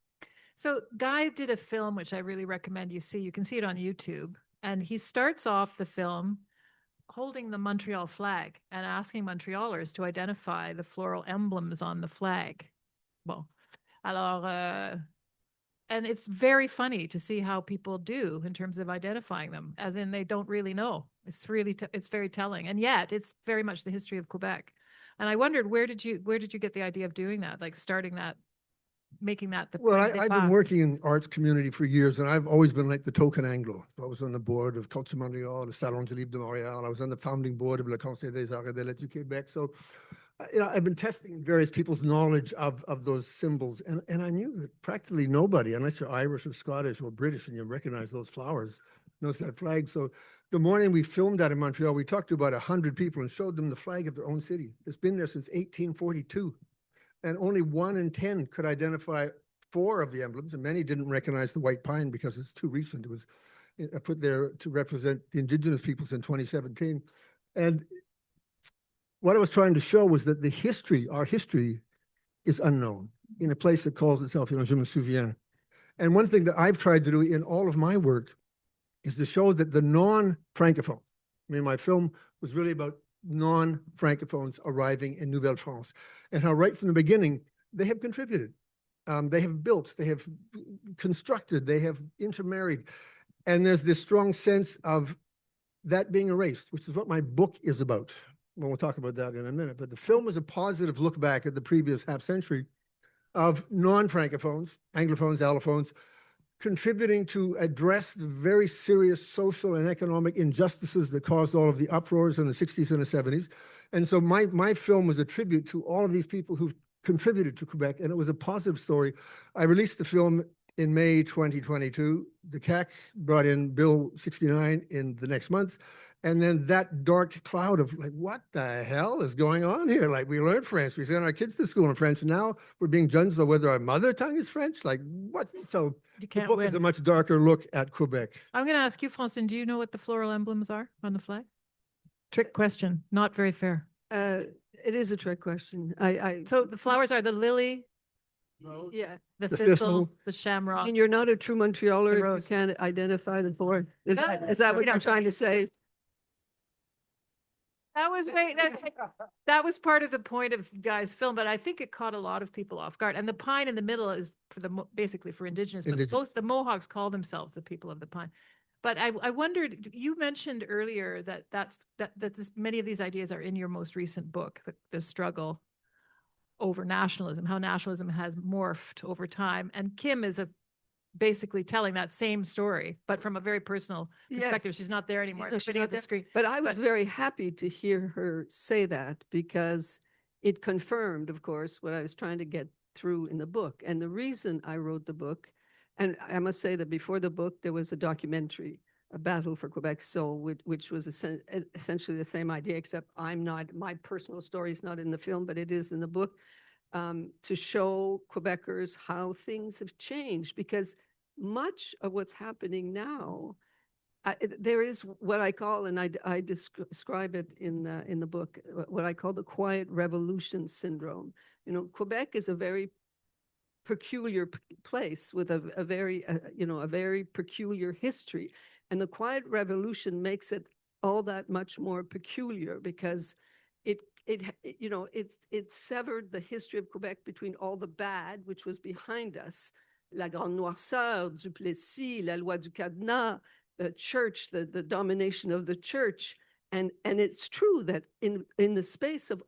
So Guy did a film, which I really recommend you see. You can see it on YouTube. And he starts off the film holding the Montreal flag and asking Montrealers to identify the floral emblems on the flag. Well, alors, and it's very funny to see how people do in terms of identifying them, as in they don't really know. It's really, it's very telling. And yet it's very much the history of Quebec. And I wondered, where did you get the idea of doing that? Like starting that, making that the Well, I've been working in the arts community for years, and I've always been like the token Anglo. I was on the board of Culture Montreal, the Salon du Livre de Montréal. I was on the founding board of Le Conseil des Arts et des Lettres du Québec. So, you know, I've been testing various people's knowledge of those symbols. And I knew that practically nobody, unless you're Irish or Scottish or British and you recognize those flowers, knows that flag. So the morning we filmed that in Montreal, we talked to about 100 people and showed them the flag of their own city. It's been there since 1842. And only 1 in 10 could identify 4 of the emblems, and many didn't recognize the white pine because it's too recent. It was put there to represent the indigenous peoples in 2017. And what I was trying to show was that our history is unknown in a place that calls itself, you know, Je me souviens. And one thing that I've tried to do in all of my work is to show that the non-Francophone, I mean, my film was really about non-Francophones arriving in Nouvelle-France, and how right from the beginning, they have contributed. They have built, they have constructed, they have intermarried. And there's this strong sense of that being erased, which is what my book is about. Well, we'll talk about that in a minute. But the film is a positive look back at the previous half century of non-Francophones, Anglophones, Allophones, contributing to address the very serious social and economic injustices that caused all of the uproars in the 60s and the 70s. And so my film was a tribute to all of these people who've contributed to Quebec, and it was a positive story. I released the film in May 2022. The CAC brought in Bill 69 in the next month. And then that dark cloud of like, what the hell is going on here? Like, we learned French, we send our kids to school in French, and now we're being judged on whether our mother tongue is French. Like, what? So You the can't book is win. a much darker look at Quebec. I'm going to ask you, Francine, do you know what the floral emblems are on the flag? Trick question, not very fair. It is a trick question. So the flowers are the lily, Yeah. the The thistle, thistle. the shamrock. And you're not a true Montrealer if rose. you can't identify the floor. Is No, that, is that what we you're don't. trying to say? That was great. That was part of the point of Guy's film, but I think it caught a lot of people off guard. And the pine in the middle is for basically for Indigenous, but both the Mohawks call themselves the people of the pine. But I wondered, you mentioned earlier that many of these ideas are in your most recent book, the struggle over nationalism, how nationalism has morphed over time. And Kim is basically telling that same story, but from a very personal perspective. She's not there anymore. No, It's she's sitting not at the there. screen. But I was very happy to hear her say that because it confirmed, of course, what I was trying to get through in the book. And the reason I wrote the book, and I must say that before the book, there was a documentary, A Battle for Quebec Soul, which was essentially the same idea, except my personal story is not in the film, but it is in the book, to show Quebecers how things have changed, because much of what's happening now, there is what I call, and I describe it in the book, what I call the quiet revolution syndrome. You know, Quebec is a very peculiar place with a very peculiar history, and the quiet revolution makes it all that much more peculiar because it severed the history of Quebec between all the bad, which was behind us, la grande noirceur, Duplessis, la loi du cadenas, the church, the domination of the church. And it's true that in the space of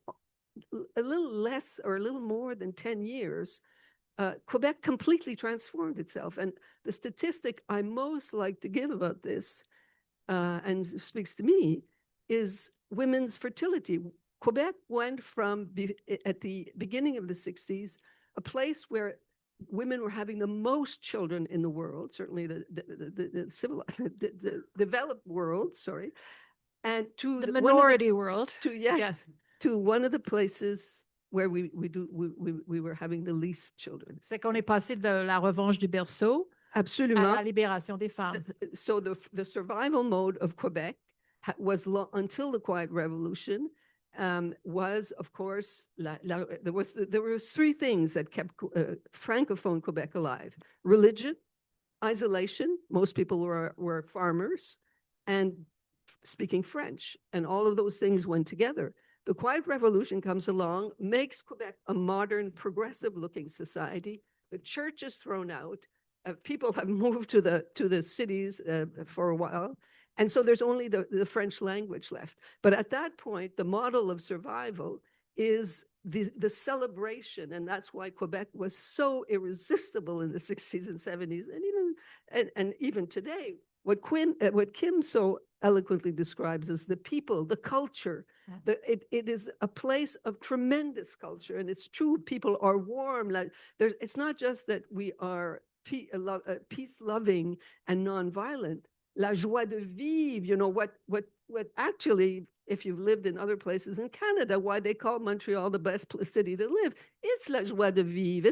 a little less or a little more than 10 years, Quebec completely transformed itself. And the statistic I most like to give about this, and speaks to me, is women's fertility. Quebec went from, at the beginning of the 60s, a place where women were having the most children in the world, certainly the developed world, sorry, and to the minority world. Yes, to one of the places where we were having the least children. C'est qu'on est passé de la revanche du berceau à Absolument. la libération des femmes. So the survival mode of Quebec was until the Quiet Revolution, was, of course, there were three things that kept Francophone Quebec alive: religion, isolation, most people were farmers, and speaking French, and all of those things went together. The Quiet Revolution comes along, makes Quebec a modern, progressive-looking society. The church is thrown out. People have moved to the cities for a while. And so there's only the French language left. But at that point, the model of survival is the celebration. And that's why Quebec was so irresistible in the 60s and 70s. And even today, what Kim so eloquently describes as the people, the culture, it is a place of tremendous culture. And it's true, people are warm. It's not just that we are peace-loving and nonviolent. La joie de vivre, you know, what actually, if you've lived in other places in Canada, why they call Montreal the best city to live, it's la joie de vivre.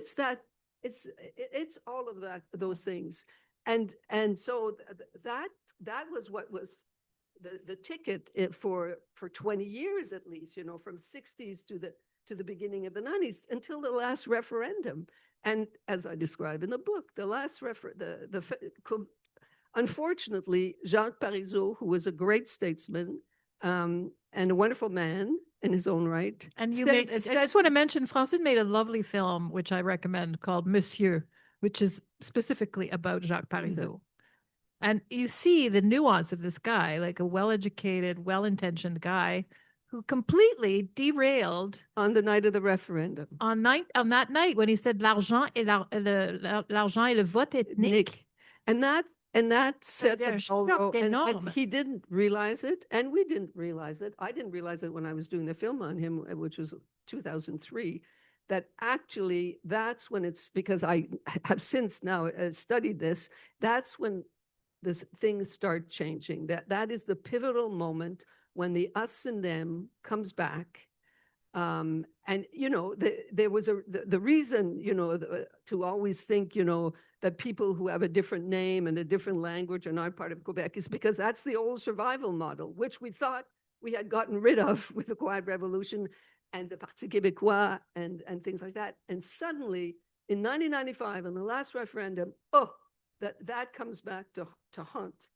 It's all of those things. And so that was what was the ticket for 20 years at least, you know, from 60s to the beginning of the 90s until the last referendum. And as I describe in the book, the last unfortunately, Jacques Parizeau, who was a great statesman and a wonderful man in his own right. And I just want to mention, Francine made a lovely film, which I recommend, called Monsieur, which is specifically about Jacques Parizeau. And you see the nuance of this guy, like a well-educated, well-intentioned guy who completely derailed on the night of the referendum. On that night when he said l'argent et le vote ethnique. And that said, and he didn't realize it, and we didn't realize it. I didn't realize it when I was doing the film on him, which was 2003, that actually that's when it's, because I have since now studied this, that's when things start changing. That is the pivotal moment when the us and them comes back. And, you know, there was the reason, you know, to always think, you know, that people who have a different name and a different language are not part of Quebec is because that's the old survival model, which we thought we had gotten rid of with the Quiet Revolution and the Partie Québécois and things like that. And suddenly in 1995, in the last referendum, that comes back to haunt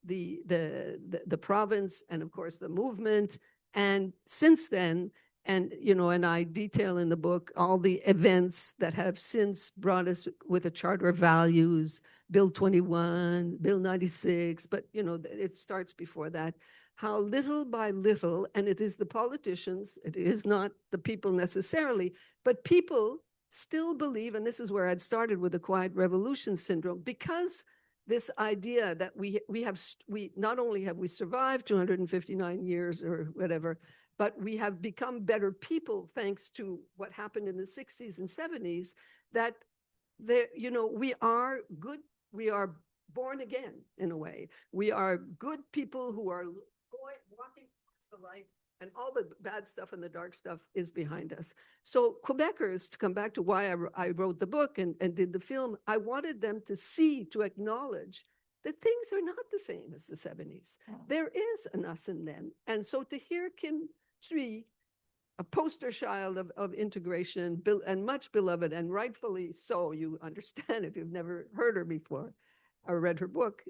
the province and of course the movement. And since then, and, you know, and I detail in the book all the events that have since brought us with a Charter of Values, Bill 21, Bill 96, but, you know, it starts before that, how little by little, and it is the politicians, it is not the people necessarily, but people still believe, and this is where I'd started with the Quiet Revolution syndrome, because this idea that we not only have we survived 259 years or whatever, but we have become better people thanks to what happened in the 60s and 70s, that there, you know, we are good, we are born again in a way. We are good people who are walking towards the light, and all the bad stuff and the dark stuff is behind us. So Quebecers, to come back to why I wrote the book and did the film, I wanted them to see, to acknowledge that things are not the same as the 70s. There is an us and them. And so to hear Kim Thúy, a poster child of integration and much beloved, and rightfully so, you understand if you've never heard her before or read her book,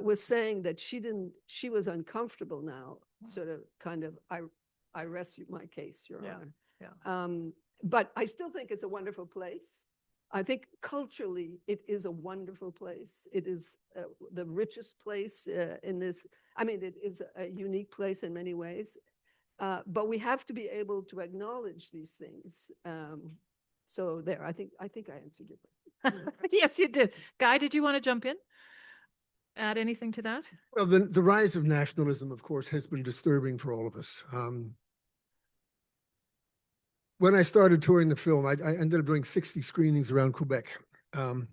was saying that she was uncomfortable now, sort of kind of, I rest my case, Your Honor. Yeah. But I still think it's a wonderful place. I think culturally it is a wonderful place. It is the richest place in this. I mean, it is a unique place in many ways. But we have to be able to acknowledge these things. So there, I think I answered your question. Yes, you did. Guy, did you want to jump in? Add anything to that? Well, the rise of nationalism, of course, has been disturbing for all of us. When I started touring the film, I ended up doing 60 screenings around Quebec, and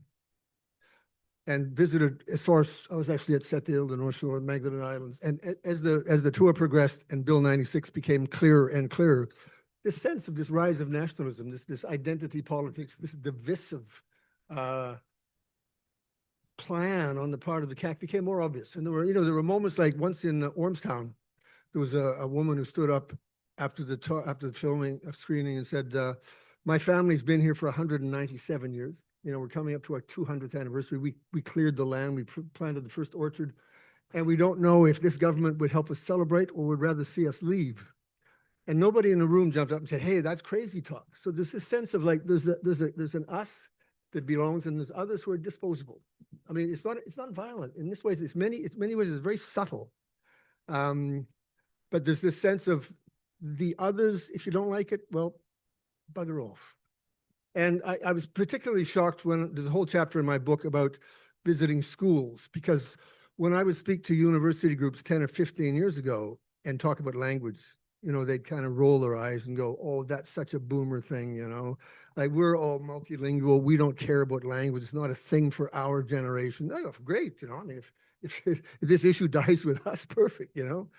visited as far as I was actually at Sept-Îles, the North Shore, the Magdalen Islands. And as the tour progressed and Bill 96 became clearer and clearer, this sense of this rise of nationalism, this identity politics, this divisive plan on the part of the CAQ became more obvious. And there were moments like once in Ormstown, there was a woman who stood up after the filming of screening and said, "My family's been here for 197 years. You know, we're coming up to our 200th anniversary. We cleared the land, we planted the first orchard, and we don't know if this government would help us celebrate or would rather see us leave." And nobody in the room jumped up and said, "Hey, that's crazy talk." So there's this sense of like there's an us that belongs, and there's others who are disposable. I mean, it's not violent in this way. It's many ways it's very subtle, but there's this sense of the others. If you don't like it, well, bugger off. And I was particularly shocked when there's a whole chapter in my book about visiting schools, because when I would speak to university groups 10 or 15 years ago and talk about language, you know, they'd kind of roll their eyes and go, "Oh, that's such a boomer thing, you know, like we're all multilingual. We don't care about language. It's not a thing for our generation." I go, "Great, you know, I mean, if this issue dies with us, perfect, you know."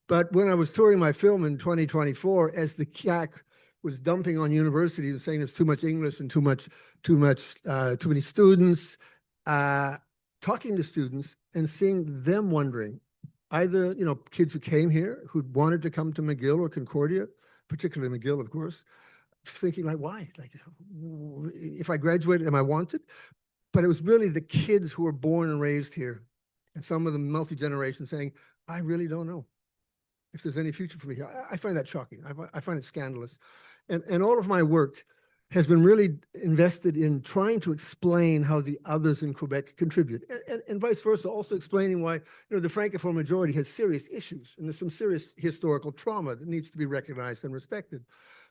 But when I was touring my film in 2024, as the CAQ was dumping on universities and saying there's too much English and too many students, talking to students and seeing them wondering, either, you know, kids who came here who wanted to come to McGill or Concordia, particularly McGill, of course, thinking like, why? Like, if I graduated, am I wanted? But it was really the kids who were born and raised here, and some of them multi-generation, saying, "I really don't know if there's any future for me here." I find that shocking. I find it scandalous. And all of my work has been really invested in trying to explain how the others in Quebec contribute, and vice versa, also explaining why, you know, the Francophone majority has serious issues, and there's some serious historical trauma that needs to be recognized and respected.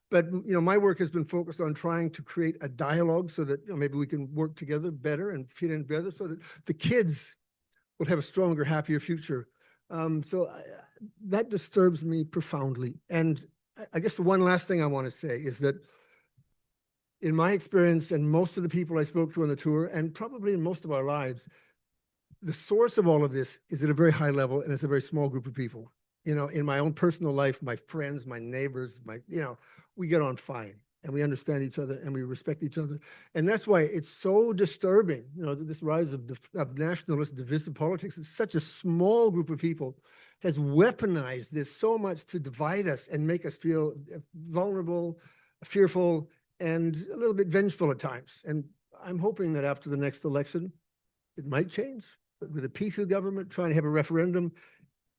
But, you know, my work has been focused on trying to create a dialogue so that, you know, maybe we can work together better and fit in better so that the kids will have a stronger, happier future. That disturbs me profoundly. And I guess the one last thing I want to say is that in my experience, and most of the people I spoke to on the tour, and probably in most of our lives, the source of all of this is at a very high level, and it's a very small group of people. You know, in my own personal life, my friends, my neighbors, we get on fine, and we understand each other, and we respect each other. And that's why it's so disturbing, this rise of nationalist divisive politics. It's such a small group of people has weaponized this so much to divide us and make us feel vulnerable, fearful, and a little bit vengeful at times. And I'm hoping that after the next election, it might change. But with a P2 government trying to have a referendum,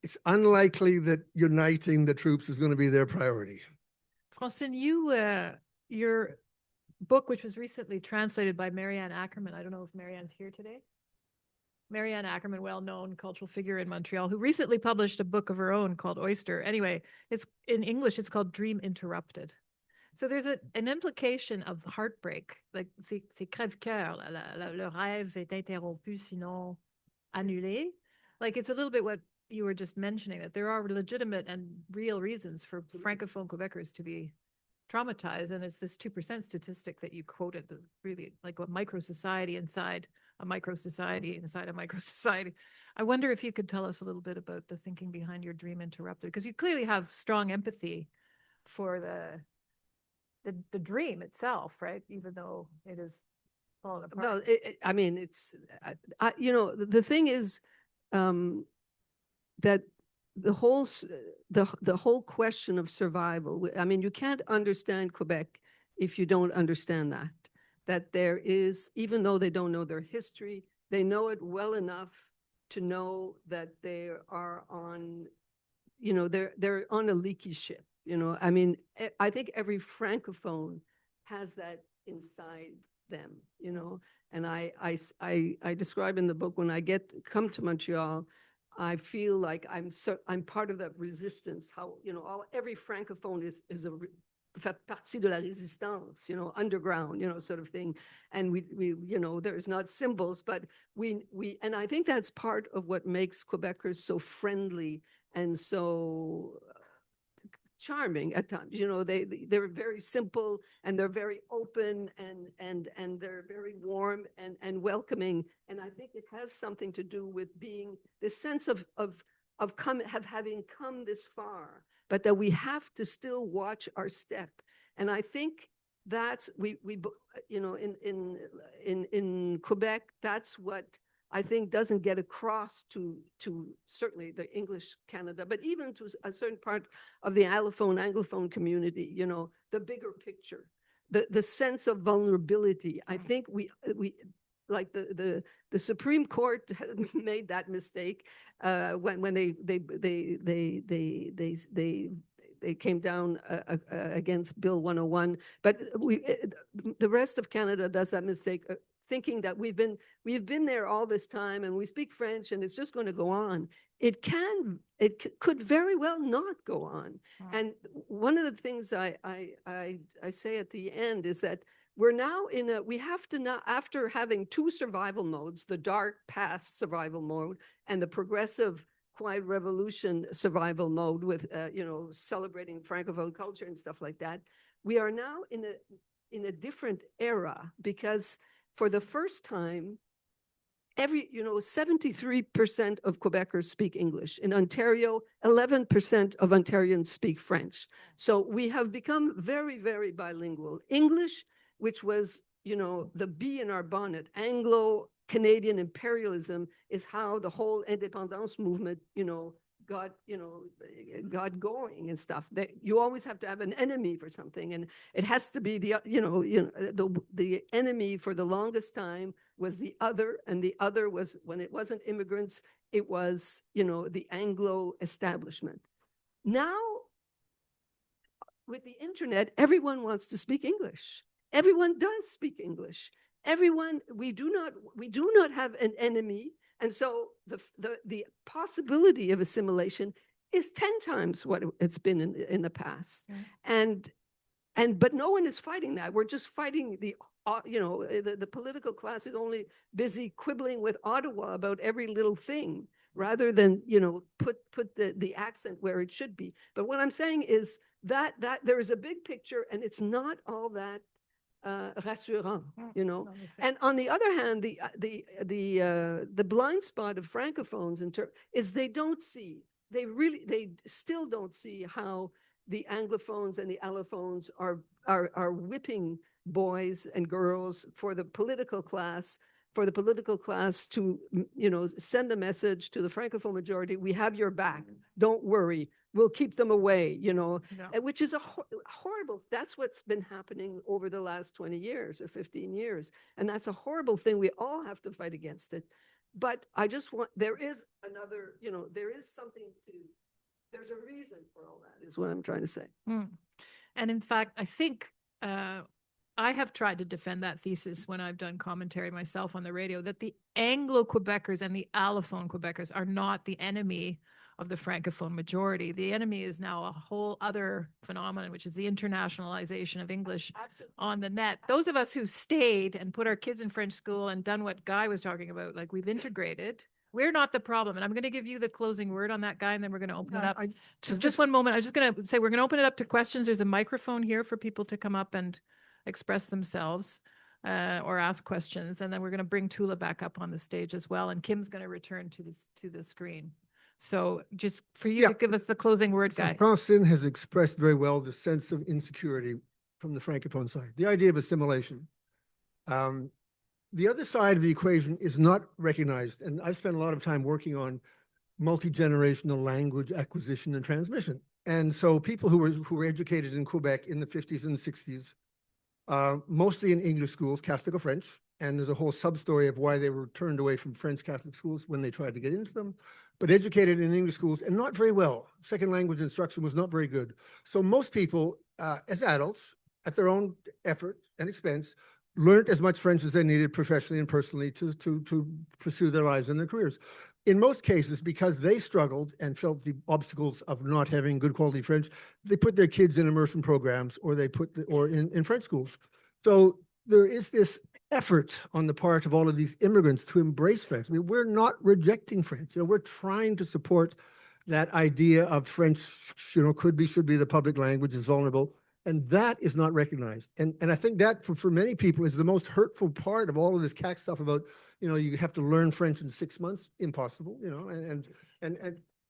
it's unlikely that uniting the troops is going to be their priority. Francine, your book, which was recently translated by Marianne Ackerman, I don't know if Marianne's here today. Marianne Ackerman, well-known cultural figure in Montreal, who recently published a book of her own called Oyster. Anyway, it's in English, it's called Dream Interrupted. So there's an implication of heartbreak, like c'est crève-cœur, le rêve est interrompu, sinon annulé. Like it's a little bit what you were just mentioning, that there are legitimate and real reasons for Francophone Quebecers to be traumatized. And it's this 2% statistic that you quoted, really like a micro-society inside a micro-society inside a micro-society. I wonder if you could tell us a little bit about the thinking behind your Dream Interrupted, because you clearly have strong empathy for the dream itself, right? Even though it is falling apart. Well, I mean, it's, the thing is that the whole question of survival, I mean, you can't understand Quebec if you don't understand that there is, even though they don't know their history, they know it well enough to know that they are on, they're on a leaky ship. I mean, I think every Francophone has that inside them, and I describe in the book, when I come to Montreal, I feel like I'm part of that resistance. How, every Francophone is a fait partie de la résistance, underground, sort of thing. And we there's not symbols, but and I think that's part of what makes Quebecers so friendly and so charming at times. They're very simple, and they're very open, and they're very warm and welcoming. And I think it has something to do with being this sense of having come this far, but that we have to still watch our step. And I think that's in Quebec, that's what I think doesn't get across to certainly the English Canada, but even to a certain part of the Anglophone community, the bigger picture, the sense of vulnerability. I think we like the Supreme Court made that mistake when they came down against Bill 101, but the rest of Canada does that mistake, thinking that we've been there all this time and we speak French and it's just going to go on. It could very well not go on. Wow. And one of the things I say at the end is that we're now we have to now, after having two survival modes, the dark past survival mode and the progressive quiet revolution survival mode with, celebrating Francophone culture and stuff like that. We are now in a different era, because for the first time, 73% of Quebecers speak English. In Ontario, 11% of Ontarians speak French. So we have become very, very bilingual. English, which was, the bee in our bonnet, Anglo-Canadian imperialism, is how the whole independence movement, got going and stuff. You always have to have an enemy for something, and it has to be the enemy for the longest time was the other, and the other was, when it wasn't immigrants, it was the Anglo establishment. Now, with the internet, everyone wants to speak English. Everyone does speak English. We do not have an enemy. And so the possibility of assimilation is 10 times what it's been in the past. Yeah. But no one is fighting that. We're just fighting the political class is only busy quibbling with Ottawa about every little thing, rather than, put the accent where it should be. But what I'm saying is that there is a big picture, and it's not all that rassurant, you know. en effet. And on the other hand, the blind spot of francophones is they still don't see how the anglophones and the allophones are whipping boys and girls for the political class to, you know, send a message to the francophone majority: we have your back, don't worry, we'll keep them away, you know. Yeah. Which is a horrible, that's what's been happening over the last 20 years or 15 years. And that's a horrible thing. We all have to fight against it. But I just want, there is another, you know, there is something there's a reason for all that, is what I'm trying to say. Mm. And in fact, I think I have tried to defend that thesis when I've done commentary myself on the radio, that the Anglo-Quebecers and the allophone Quebecers are not the enemy of the Francophone majority. The enemy is now a whole other phenomenon, which is the internationalization of English on the net. Those of us who stayed and put our kids in French school and done what Guy was talking about, like we've integrated, we're not the problem. And I'm going to give you the closing word on that, Guy, and then we're going to open it up. Just one moment. I'm just going to say we're going to open it up to questions. There's a microphone here for people to come up and express themselves or ask questions. And then we're going to bring Toula back up on the stage as well. And Kim's going to return to the screen. So just for you to give us the closing word, Guy. Francine has expressed very well the sense of insecurity from the Francophone side, the idea of assimilation. The other side of the equation is not recognized. And I've spent a lot of time working on multi-generational language acquisition and transmission. And so people who were educated in Quebec in the 50s and 60s, mostly in English schools, Catholic or French, and there's a whole sub-story of why they were turned away from French Catholic schools when they tried to get into them, but educated in English schools and not very well. Second language instruction was not very good. So most people, as adults, at their own effort and expense, learned as much French as they needed professionally and personally to pursue their lives and their careers. In most cases, because they struggled and felt the obstacles of not having good quality French, they put their kids in immersion programs or in French schools. So there is this effort on the part of all of these immigrants to embrace French. I mean, we're not rejecting French. You know, we're trying to support that idea of French, you know, should be the public language, is vulnerable. And that is not recognized. And I think that for many people is the most hurtful part of all of this CAC stuff about, you know, you have to learn French in 6 months. Impossible, you know, and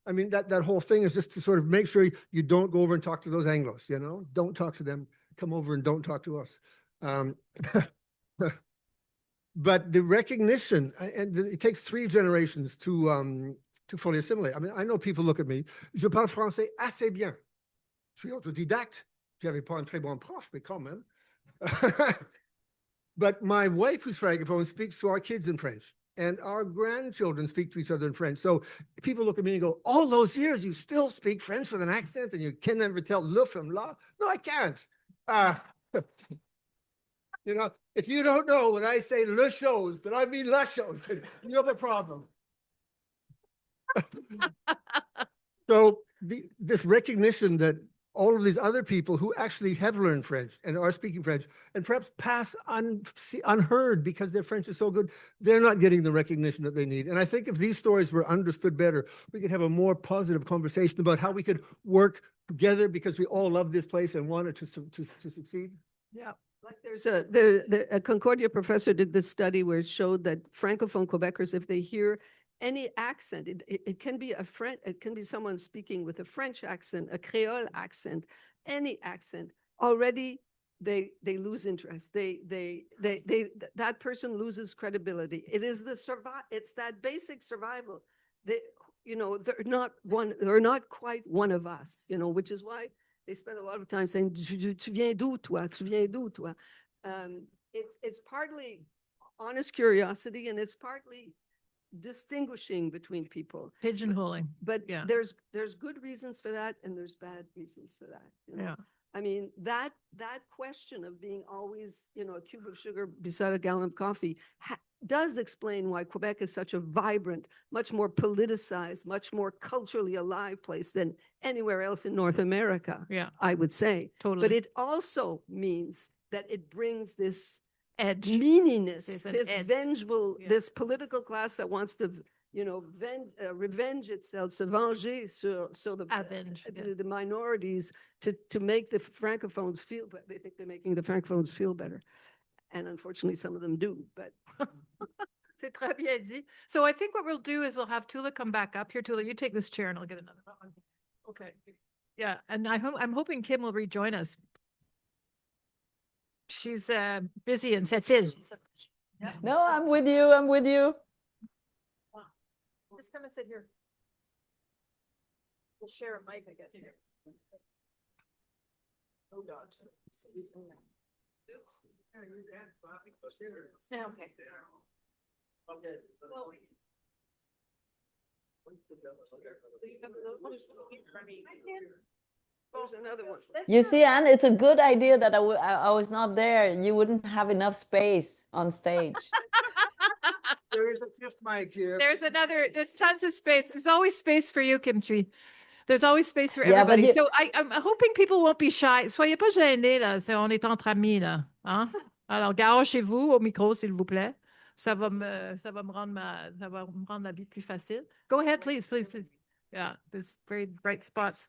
I mean, that whole thing is just to sort of make sure you don't go over and talk to those Anglos, you know, don't talk to them, come over and don't talk to us. But the recognition, and it takes 3 generations to fully assimilate. I mean, I know people look at me, je parle français assez bien. Je suis autodidacte. J'avais pas un très bon prof, mais quand même. But my wife, who's Francophone, speaks to our kids in French, and our grandchildren speak to each other in French. So people look at me and go, all those years, you still speak French with an accent, and you can never tell le from la? No, I can't. You know, if you don't know when I say le chose, then I mean la chose, you have a problem. So this recognition that all of these other people who actually have learned French and are speaking French and perhaps pass unheard because their French is so good, they're not getting the recognition that they need. And I think if these stories were understood better, we could have a more positive conversation about how we could work together because we all love this place and want it to succeed. Yeah. Like there's a Concordia professor did this study where it showed that Francophone Quebecers, if they hear any accent, it can be it can be someone speaking with a French accent, a Creole accent, any accent, already they lose interest. That person loses credibility. It is it's that basic survival. You know, they're not quite one of us, you know, which is why they spend a lot of time saying, tu viens d'où, toi? Tu viens d'où, toi? It's partly honest curiosity, and it's partly distinguishing between people. Pigeonholing. But yeah, there's good reasons for that, and there's bad reasons for that. You know? Yeah. I mean, that question of being always, you know, a cube of sugar beside a gallon of coffee does explain why Quebec is such a vibrant, much more politicized, much more culturally alive place than anywhere else in North America. Yeah. I would say. Totally. But it also means that it brings this edge, meaniness, this edge. Vengeful, this political class that wants to, revenge itself, se venger sur the minorities to make the francophones feel better. They think they're making the francophones feel better. And unfortunately, some of them do, but. C'est très bien dit. So I think what we'll do is we'll have Toula come back up here. Toula, you take this chair and I'll get another one. Okay. Yeah, and I'm hoping Kim will rejoin us. She's busy in Sept-Îles. No, I'm with you. I'm with you. Just come and sit here. We'll share a mic, I guess. Oh, God. Yeah, okay. There's another one. You see, Anne, it's a good idea that I was not there. You wouldn't have enough space on stage. There is a fifth mic here. There's tons of space. There's always space for you, Kim Thúy. There's always space for Yeah, everybody. but So I'm hoping people won't be shy. Soyez pas gênés, là. On est entre amis, là. Hein? Alors, garochez-vous au micro, s'il vous plaît. Ça va me rendre la vie plus facile. Go ahead, please. Yeah, there's very bright spots.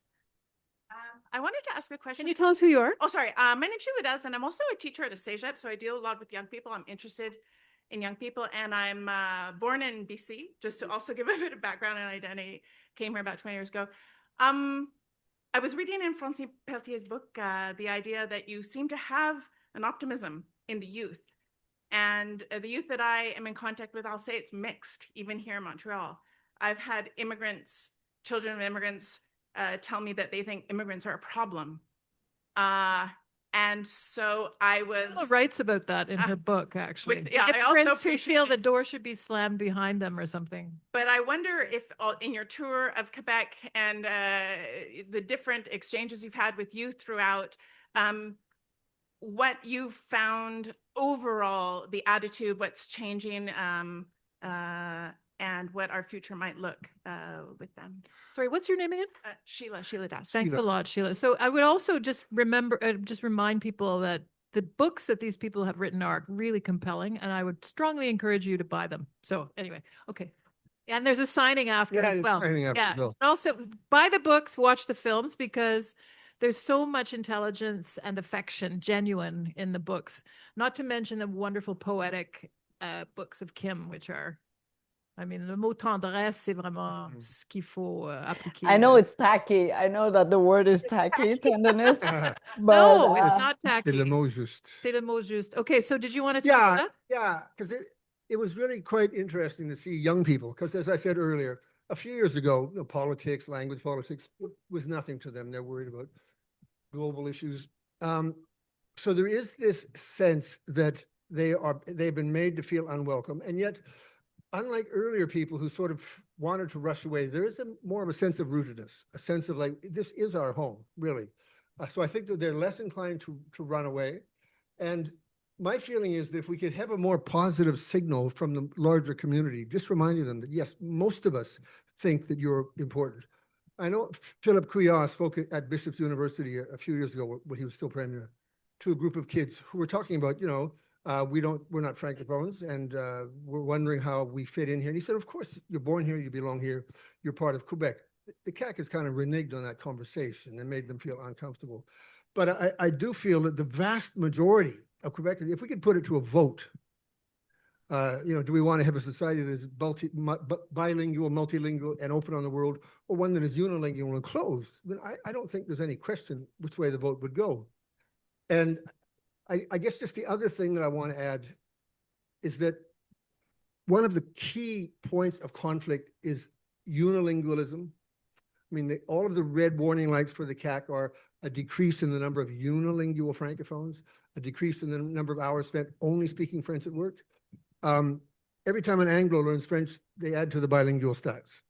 I wanted to ask a question. Can you tell us who you are? Oh, sorry. My name's Sheila Daz, and I'm also a teacher at a cégep, so I deal a lot with young people. I'm interested in young people, and I'm born in BC, just to also give a bit of background and identity. Came here about 20 years ago. I was reading in Francine Pelletier's book the idea that you seem to have an optimism in the youth. And the youth that I am in contact with, I'll say it's mixed, even here in Montreal. I've had immigrants, children of immigrants, tell me that they think immigrants are a problem. And so I was... Sheila writes about that in her book, actually. I also Immigrants who appreciate feel the door should be slammed behind them or something. But I wonder if in your tour of Quebec and the different exchanges you've had with youth throughout, what you've found overall, the attitude, what's changing, and what our future might look with them. Sorry, what's your name again? Sheila Daz. Thanks a lot, Sheila. So I would also just remind people that the books that these people have written are really compelling, and I would strongly encourage you to buy them. So anyway, okay. And there's a signing after as well. And also buy the books, watch the films, because there's so much intelligence and affection, genuine, in the books. Not to mention the wonderful poetic books of Kim, which are, I mean, le mot tendresse, c'est vraiment ce qu'il faut appliquer. I know it's tacky. I know that the word is tacky, tenderness. But, no, it's not tacky. C'est le mot juste. C'est le mot juste. Okay, so did you want to talk about that? Yeah, because it was really quite interesting to see young people, because as I said earlier, a few years ago, politics, language politics was nothing to them. They're worried about global issues. So there is this sense that they've been made to feel unwelcome, and yet, unlike earlier people who sort of wanted to rush away, there is more of a sense of rootedness, a sense of like, this is our home, really. So I think that they're less inclined to run away. And my feeling is that if we could have a more positive signal from the larger community, just reminding them that, yes, most of us think that you're important. I know Philip Couillard spoke at Bishop's University a few years ago when he was still premier to a group of kids who were talking about, we're not francophones, and we're wondering how we fit in here. And he said, of course, you're born here, you belong here, you're part of Quebec. The CAQ has kind of reneged on that conversation and made them feel uncomfortable. But I do feel that the vast majority of Quebecers, if we could put it to a vote, do we want to have a society that is bilingual, multilingual, and open on the world, or one that is unilingual and closed? I mean, I don't think there's any question which way the vote would go. And I guess just the other thing that I want to add is that one of the key points of conflict is unilingualism. I mean, all of the red warning lights for the CAQ are a decrease in the number of unilingual francophones, a decrease in the number of hours spent only speaking French at work. Every time an Anglo learns French, they add to the bilingual stats.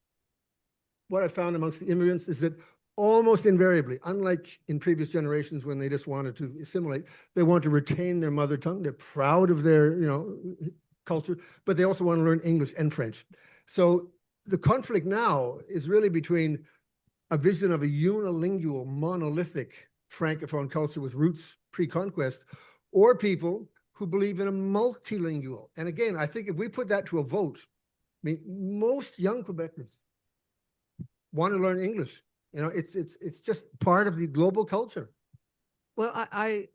What I found amongst the immigrants is that almost invariably, unlike in previous generations when they just wanted to assimilate, they want to retain their mother tongue. They're proud of their, culture, but they also want to learn English and French. So the conflict now is really between a vision of a unilingual, monolithic Francophone culture with roots pre-conquest, or people who believe in a multilingual. And again, I think if we put that to a vote, mean, most young Quebecers want to learn English. You know, it's just part of the global culture. Well, I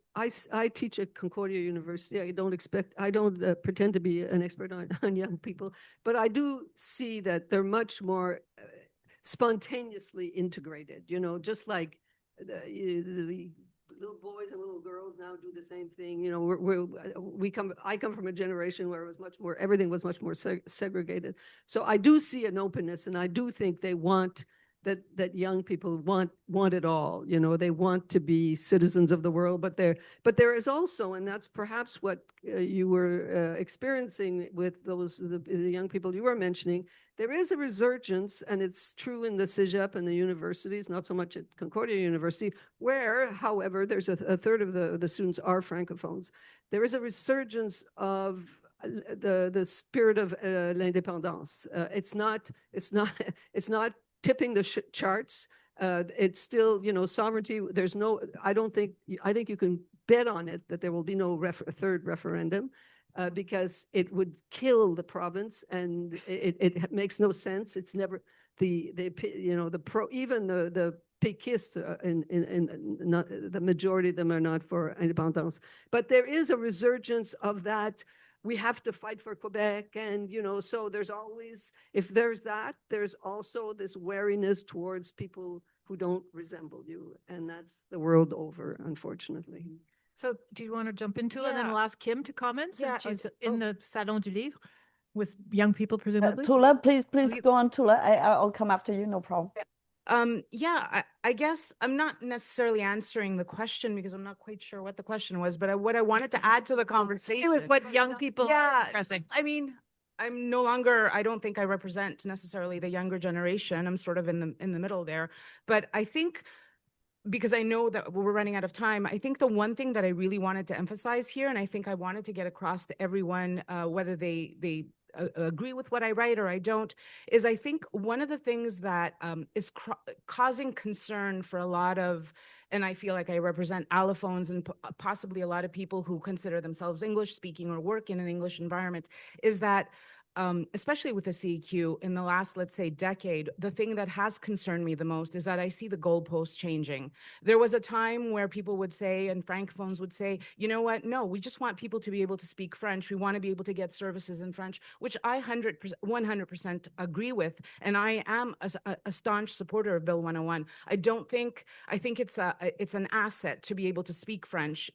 teach at Concordia University. I don't pretend to be an expert on young people, but I do see that they're much more spontaneously integrated, you know, just like the little boys and little girls now do the same thing. You know, I come from a generation where it was much more, everything was much more segregated. So I do see an openness, and I do think they want that young people want it all. You know, they want to be citizens of the world, but there is also, and that's perhaps what you were experiencing with the young people you were mentioning. There is a resurgence, and it's true in the Cégep and the universities, not so much at Concordia University, where, however, there's a third of the students are francophones. There is a resurgence of the spirit of l'indépendance. It's not tipping the charts. It's still, you know, sovereignty. I think you can bet on it that there will be no third referendum. Because it would kill the province, and it makes no sense. It's never even the péquistes not the majority of them are not for indépendance. But there is a resurgence of that. We have to fight for Quebec, and you know, so there's always, if there's that, there's also this wariness towards people who don't resemble you, and that's the world over, unfortunately. So do you want to jump into it? And then we'll ask Kim to comment since she's in the Salon du Livre with young people, presumably. Toula, please go on, Toula. I'll come after you, no problem. I guess I'm not necessarily answering the question because I'm not quite sure what the question was, but what I wanted to add to the conversation It was what young people are expressing. I mean, I don't think I represent necessarily the younger generation. I'm sort of in the middle there. But I think, because I know that we're running out of time, I think the one thing that I really wanted to emphasize here, and I think I wanted to get across to everyone, whether they agree with what I write or I don't, is I think one of the things that is causing concern for a lot of, and I feel like I represent allophones and possibly a lot of people who consider themselves English speaking or work in an English environment, is that especially with the CEQ in the last, let's say, decade, the thing that has concerned me the most is that I see the goalposts changing. There was a time where people would say, and francophones would say, you know what, no, we just want people to be able to speak French. We want to be able to get services in French, which I 100% agree with. And I am a staunch supporter of Bill 101. I think it's an asset to be able to speak French.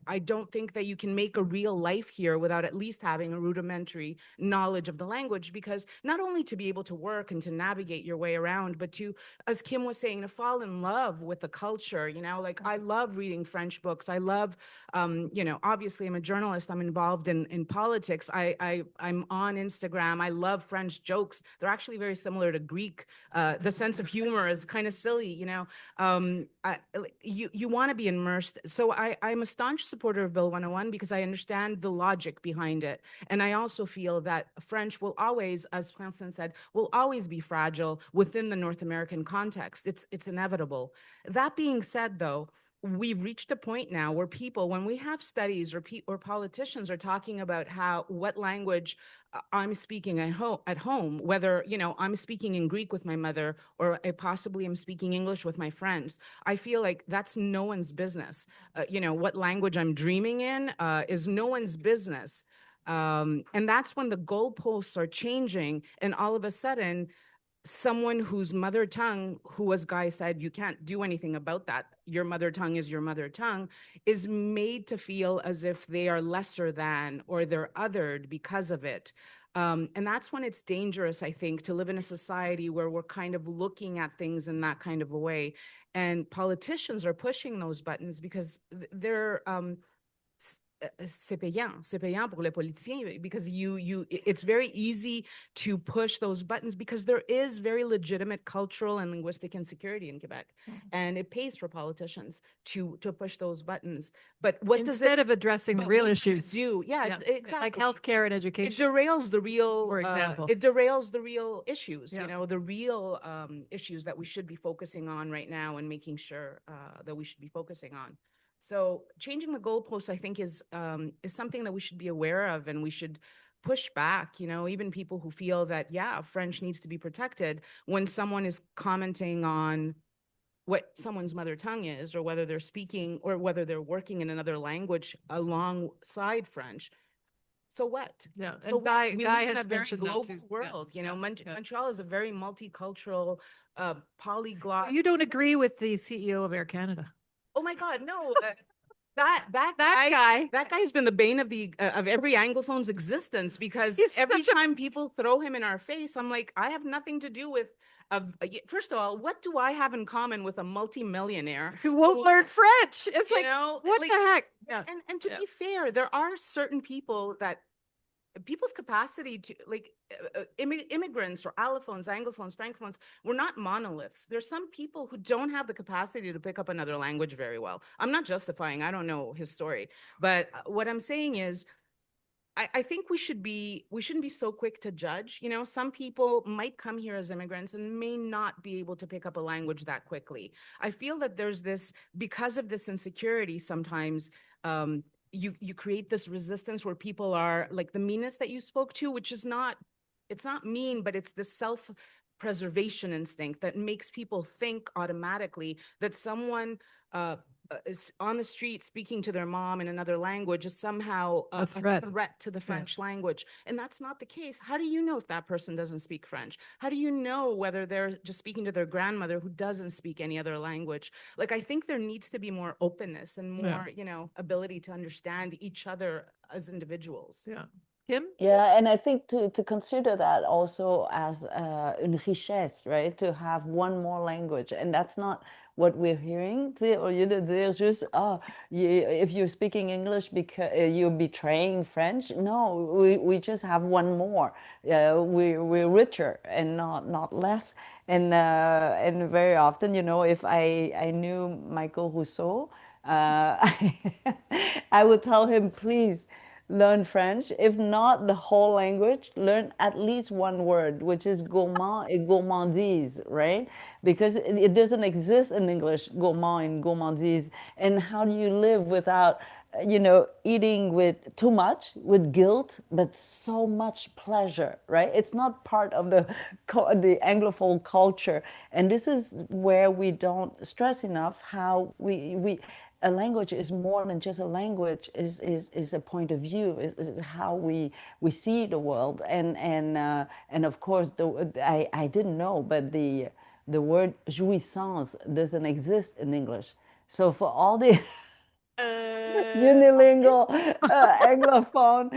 I don't think that you can make a real life here without at least having a rudimentary knowledge of the language, because not only to be able to work and to navigate your way around, but to, as Kim was saying, to fall in love with the culture. You know, like I love reading French books. I love, you know, obviously I'm a journalist. I'm involved in politics. I'm on Instagram. I love French jokes. They're actually very similar to Greek. The sense of humor is kind of silly, you know. You want to be immersed. So I'm a staunch supporter of Bill 101 because I understand the logic behind it. And I also feel that French will always, as Francine said, will always be fragile within the North American context. It's inevitable. That being said, though, we've reached a point now where people, when we have studies or politicians are talking about what language I'm speaking at home, whether, you know, I'm speaking in Greek with my mother or possibly I'm speaking English with my friends, I feel like that's no one's business. You know, what language I'm dreaming in is no one's business. And that's when the goalposts are changing, and all of a sudden, someone whose mother tongue, who, as Guy said, you can't do anything about that, your mother tongue is your mother tongue, is made to feel as if they are lesser than or they're othered because of it. And that's when it's dangerous, I think, to live in a society where we're kind of looking at things in that kind of a way. And politicians are pushing those buttons because they're c'est payant pour les politiciens, because it's very easy to push those buttons because there is very legitimate cultural and linguistic insecurity in Quebec, and it pays for politicians to push those buttons. But what instead of addressing the real issues, exactly, like healthcare and education, it derails the real, for example, issues. You know, the real issues that we should be focusing on right now and making sure that we should be focusing on. So changing the goalposts, I think, is something that we should be aware of, and we should push back, you know, even people who feel that, yeah, French needs to be protected when someone is commenting on what someone's mother tongue is, or whether they're speaking or whether they're working in another language alongside French. So what? Yeah, So and Guy we Guy live in has a very mentioned that global too. world, you know, yeah. Montreal is a very multicultural, polyglot. You don't agree with the CEO of Air Canada. Oh my God, no. That That guy's been the bane of every Anglophone's existence, because He's every such a- time people throw him in our face, I'm like, I have nothing to do with. First of all, what do I have in common with a multimillionaire who won't learn French? It's you like, know, what like, the heck? Yeah. And to Yeah. be fair, there are certain people that people's capacity to immigrants or allophones, anglophones, francophones, we're not monoliths. There's some people who don't have the capacity to pick up another language very well. I'm not justifying, I don't know his story, but what I'm saying is, I think we shouldn't be so quick to judge. You know, some people might come here as immigrants and may not be able to pick up a language that quickly. I feel that there's this, because of this insecurity, sometimes you create this resistance where people are like the meanness that you spoke to, which is not, it's not mean, but it's the self-preservation instinct that makes people think automatically that someone is on the street speaking to their mom in another language is somehow A threat. to the French language. And that's not the case. How do you know if that person doesn't speak French? How do you know whether they're just speaking to their grandmother who doesn't speak any other language? Like, I think there needs to be more openness and more, you know, ability to understand each other as individuals. Yeah. Kim? Yeah, and I think to consider that also as une richesse, right? To have one more language, and that's not what we're hearing. Au lieu de dire juste, if you're speaking English because you're betraying French. No, we just have one more. We're richer and not less. And very often, you know, if I knew Michael Rousseau, I would tell him, please learn French. If not the whole language, learn at least one word, which is gourmand et gourmandise, right? Because it doesn't exist in English, gourmand and gourmandise. And how do you live without, you know, eating with too much, with guilt, but so much pleasure, right? It's not part of the Anglophone culture. And this is where we don't stress enough how we a language is more than just a language, is a point of view, is how we see the world. And of course, I didn't know, but the word jouissance doesn't exist in English. So for all the unilingual Anglophone,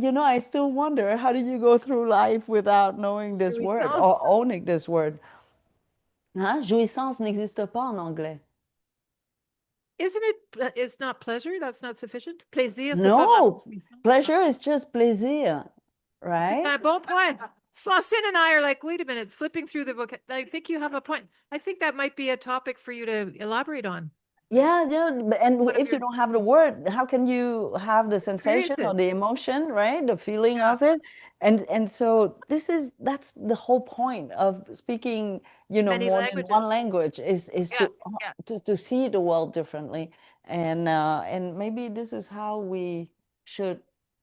you know, I still wonder, how do you go through life without knowing this word or owning this word? Hein? Jouissance n'existe pas en anglais. Isn't it, it's not pleasure? That's not sufficient? Plaisir, c'est pas No, vraiment jouissance. pleasure is just plaisir, right? C'est un bon point. Francine and I are like, wait a minute, flipping through the book. I think you have a point. I think that might be a topic for you to elaborate on. Yeah, and One of if your- you don't have the word, how can you have the sensation Experience or it. the emotion, right? The feeling Yeah. of it. And so that's the whole point of speaking, you know, Many more languages. than one language is Yeah, to see the world differently. And maybe this is how we should,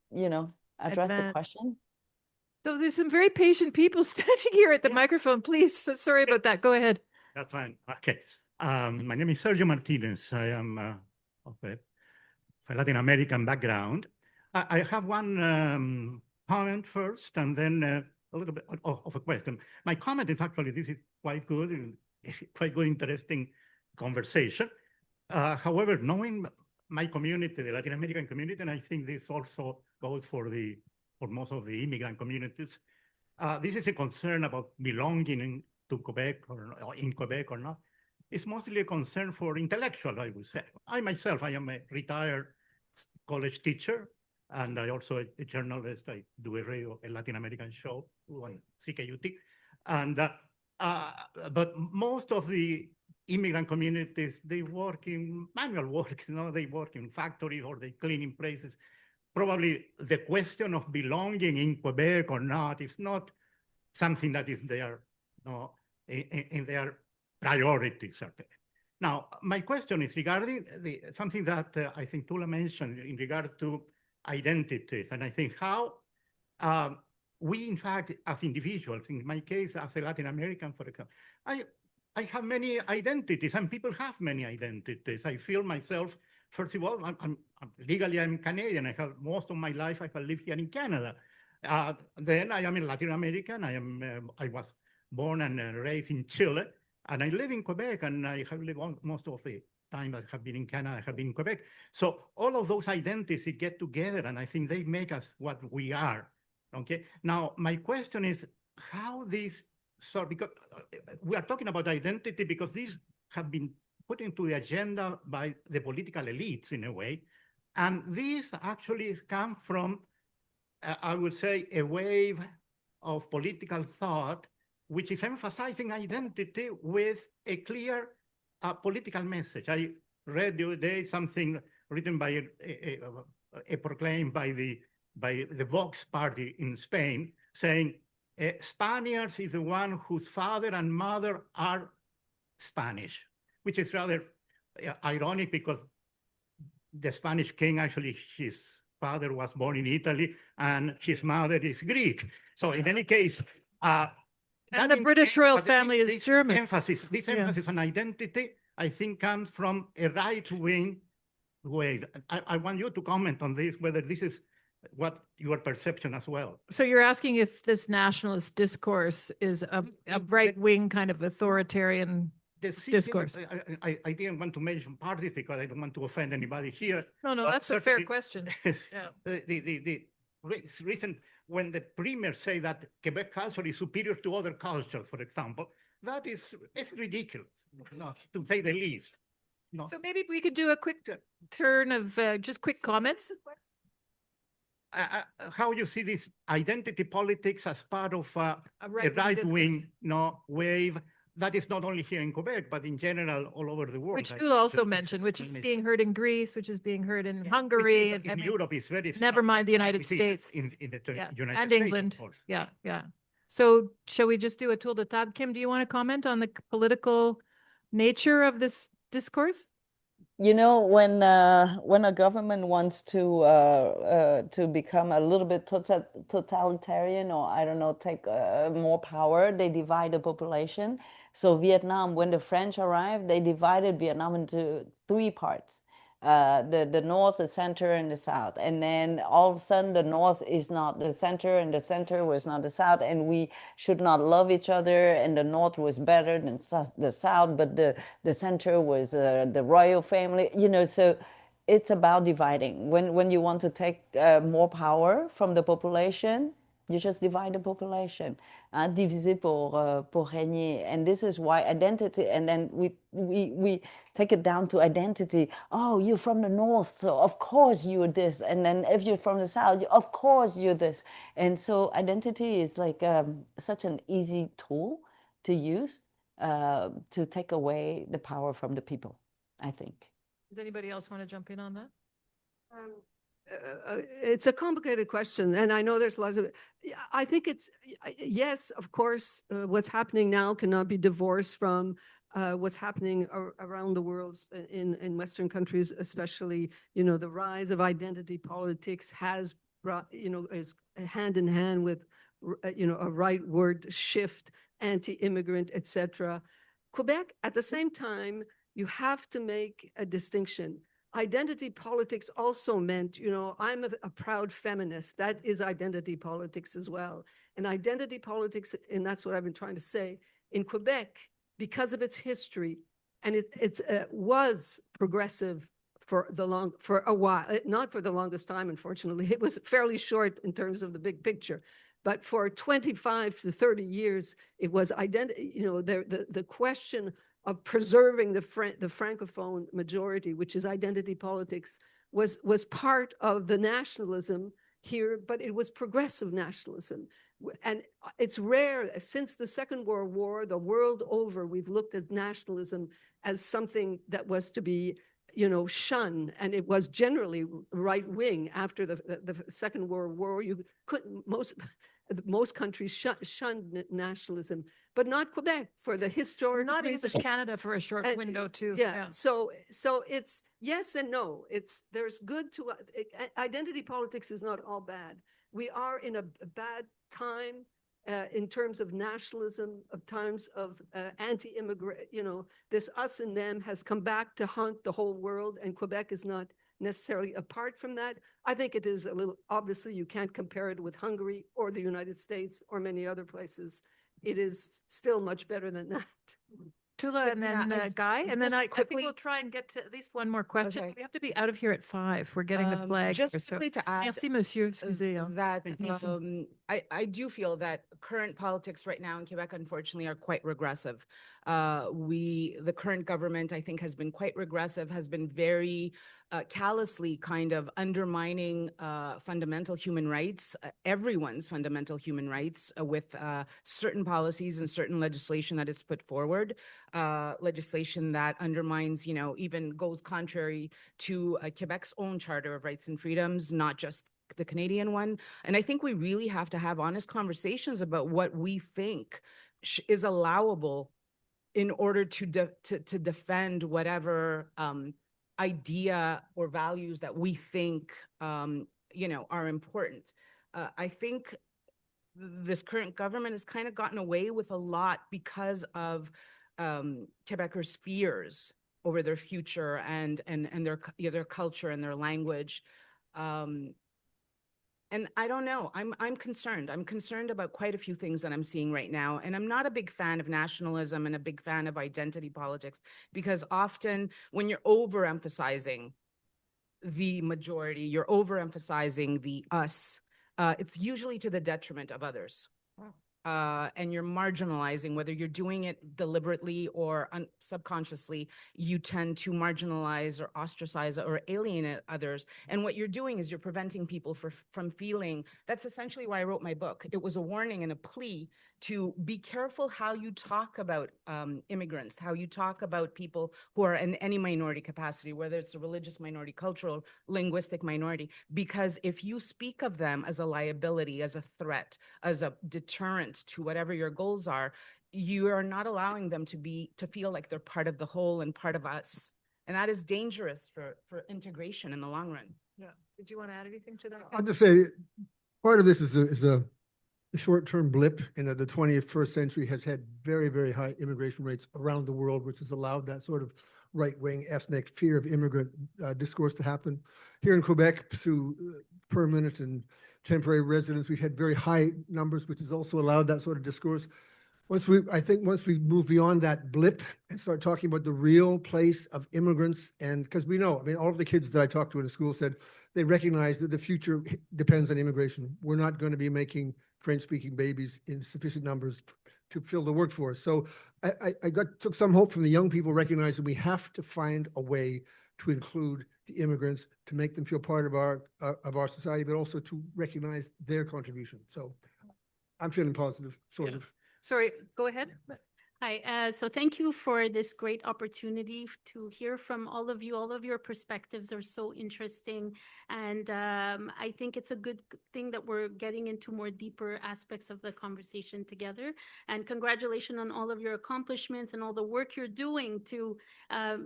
you know, address the Advance. question. So there's some very patient people standing here at the microphone. Please, so sorry about that. Go ahead. That's fine. Okay. My name is Sergio Martinez. I am of a Latin American background. I have one comment first, and then a little bit of a question. My comment is actually, this is quite good, and quite good, interesting conversation. However, knowing my community, the Latin American community, and I think this also goes for most of the immigrant communities, this is a concern about belonging to Quebec or in Quebec or not. It's mostly a concern for intellectual, I would say. I myself, I am a retired college teacher, and I also a journalist. I do a Latin American show on CKUT. And but most of the immigrant communities, they work in manual work, you know, they work in factories or they clean in places. Probably the question of belonging in Quebec or not is not something that is there, you know, in their priorities. Now, my question is regarding something that I think Toula mentioned in regard to identities. And I think how we, in fact, as individuals, in my case, as a Latin American, for example, I have many identities, and people have many identities. I feel myself, first of all, legally I'm Canadian. I have most of my life I have lived here in Canada. Then I am in Latin American. I was born and raised in Chile, and I live in Quebec, and I have lived most of the time I have been in Canada, I have been in Quebec. So all of those identities get together, and I think they make us what we are. Okay. Now, my question is how these, so because we are talking about identity because these have been put into the agenda by the political elites in a way. And these actually come from, I would say, a wave of political thought, which is emphasizing identity with a clear political message. I read the other day something written by a proclaim by the Vox party in Spain, saying Spaniards is the one whose father and mother are Spanish, which is rather ironic because the Spanish king, actually, his father was born in Italy and his mother is Greek. So in any case, and the British royal family is German. This emphasis on identity, I think, comes from a right-wing wave. I want you to comment on this, whether this is what your perception as well. So you're asking if this nationalist discourse is a right-wing kind of authoritarian discourse? I didn't want to mention parties because I don't want to offend anybody here. No, that's a fair question. Yeah. The recent, when the premier say that Quebec culture is superior to other cultures, for example, that is ridiculous, to say the least. No. So maybe we could do a quick turn of just quick comments. How you see this identity politics as part of a right-wing wave that is not only here in Quebec, but in general all over the world. Which you also mentioned, which is being heard in Greece, which is being heard in Hungary. And in Europe, it's very strong. Never mind the United States. In the United and States, England. of course. Yeah. So shall we just do a tour de table? Kim, do you want to comment on the political nature of this discourse? You know, when a government wants to become a little bit totalitarian, or I don't know, take more power, they divide the population. So Vietnam, when the French arrived, they divided Vietnam into three parts. The north, the center, and the south. And then all of a sudden, the north is not the center, and the center was not the south, and we should not love each other, and the north was better than the south, but the center was the royal family, you know, so it's about dividing. When you want to take more power from the population, you just divide the population, diviser pour régner. And this is why identity, and then we take it down to identity. Oh, you're from the north, so of course you're this. And then if you're from the south, of course you're this. And so identity is like such an easy tool to use to take away the power from the people, I think. Does anybody else want to jump in on that? It's a complicated question, and I know there's lots of. I think it's yes, of course. What's happening now cannot be divorced from what's happening around the world in Western countries, especially. You know, the rise of identity politics has brought, you know, is hand in hand with, you know, a rightward shift, anti-immigrant, etc. Quebec, at the same time, you have to make a distinction. Identity politics also meant, you know, I'm a proud feminist. That is identity politics as well. And identity politics, and that's what I've been trying to say, in Quebec, because of its history, and it was progressive for a while, not for the longest time, unfortunately. It was fairly short in terms of the big picture. But for 25 to 30 years, it was identity, you know, the question of preserving the Francophone majority, which is identity politics, was part of the nationalism here, but it was progressive nationalism. And it's rare, since the Second World War, the world over, we've looked at nationalism as something that was to be, you know, shunned, and it was generally right-wing after the Second World War. You couldn't, Most countries shun nationalism, but not Quebec for the historic Not reasons. English Canada for a short And, window too. Yeah, so it's yes and no. There's good to identity politics is not all bad. We are in a bad time in terms of nationalism, of times of anti-immigrant, this us and them has come back to haunt the whole world, and Quebec is not necessarily apart from that. I think it is a little, obviously you can't compare it with Hungary or the United States or many other places. It is still much better than that. Tula and then Guy, and then just I think quickly- we'll try and get to at least one more question. Okay. We have to be out of here at 5. We're getting the flag. Just here, so- quickly to add Merci, monsieur. Excusez. that Merci. I do feel that current politics right now in Quebec, unfortunately, are quite regressive. The current government, I think, has been quite regressive, has been very callously kind of undermining fundamental human rights, everyone's fundamental human rights with certain policies and certain legislation that it's put forward, legislation that undermines, even goes contrary to Quebec's own Charter of Rights and Freedoms, not just the Canadian one. And I think we really have to have honest conversations about what we think is allowable in order to defend whatever idea or values that we think are important. I think this current government has kind of gotten away with a lot because of Quebecers' fears over their future and their culture and their language. And I don't know, I'm concerned. I'm concerned about quite a few things that I'm seeing right now. And I'm not a big fan of nationalism and a big fan of identity politics, because often when you're overemphasizing the majority, you're overemphasizing the us, it's usually to the detriment of others. And you're marginalizing, whether you're doing it deliberately or subconsciously, you tend to marginalize or ostracize or alienate others. And what you're doing is you're preventing people from feeling. That's essentially why I wrote my book. It was a warning and a plea to be careful how you talk about immigrants, how you talk about people who are in any minority capacity, whether it's a religious minority, cultural, linguistic minority, because if you speak of them as a liability, as a threat, as a deterrent to whatever your goals are, you are not allowing them to feel like they're part of the whole and part of us. And that is dangerous for integration in the long run. Yeah. Did you want to add anything to that? I'll just say, part of this is a short-term blip in that the 21st century has had very, very high immigration rates around the world, which has allowed that sort of right-wing ethnic fear of immigrant discourse to happen. Here in Quebec, through permanent and temporary residents, we've had very high numbers, which has also allowed that sort of discourse. I think once we move beyond that blip and start talking about the real place of immigrants, and because we know, all of the kids that I talked to in the school said they recognize that the future depends on immigration. We're not going to be making French-speaking babies in sufficient numbers to fill the workforce. So I took some hope from the young people recognizing we have to find a way to include the immigrants, to make them feel part of our society, but also to recognize their contribution. So I'm feeling positive, sort of. Sorry, go ahead. Hi, so thank you for this great opportunity to hear from all of you. All of your perspectives are so interesting. And I think it's a good thing that we're getting into more deeper aspects of the conversation together. And congratulations on all of your accomplishments and all the work you're doing to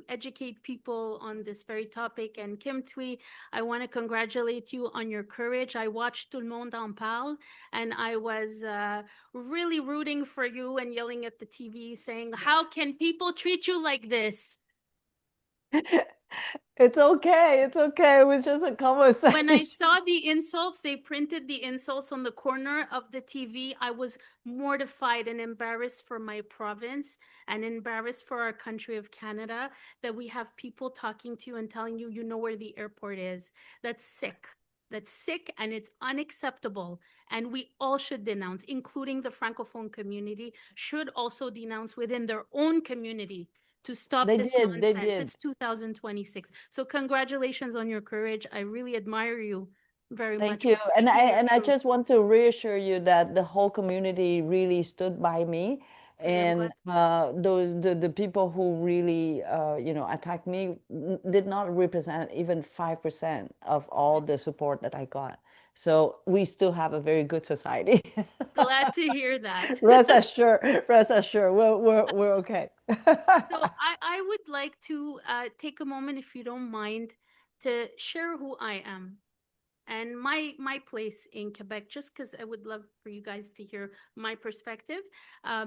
educate people on this very topic. And Kim Thúy, I want to congratulate you on your courage. I watched Tout le monde en parle, and I was really rooting for you and yelling at the TV saying, how can people treat you like this? It's okay. It's okay. It was just a conversation. When I saw the insults, they printed the insults on the corner of the TV. I was mortified and embarrassed for my province and embarrassed for our country of Canada that we have people talking to you and telling you, you know where the airport is. That's sick. That's sick, and it's unacceptable. And we all should denounce, including the Francophone community, should also denounce within their own community to stop this nonsense. It's 2026. So congratulations on your courage. I really admire you very much. Thank you. for And speaking your I truth. just want to reassure you that the whole community really stood by me. And the people who really, attacked me did not represent even 5% of all the support that I got. So we still have a very good society. Glad to hear that. Rest assured, we're okay. So I would like to take a moment, if you don't mind, to share who I am and my place in Quebec, just because I would love for you guys to hear my perspective.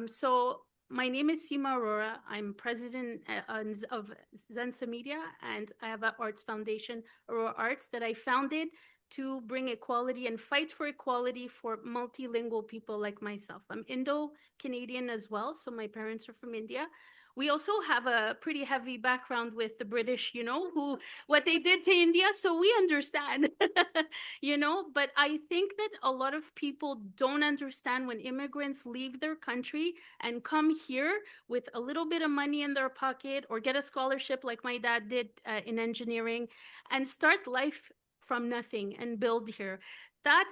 So my name is Sima Aurora. I'm president of Zensa Media, and I have an arts foundation, Aurora Arts, that I founded to bring equality and fight for equality for multilingual people like myself. I'm Indo-Canadian as well, so my parents are from India. We also have a pretty heavy background with the British, what they did to India, so we understand, but I think that a lot of people don't understand when immigrants leave their country and come here with a little bit of money in their pocket or get a scholarship like my dad did in engineering and start life from nothing and build here. That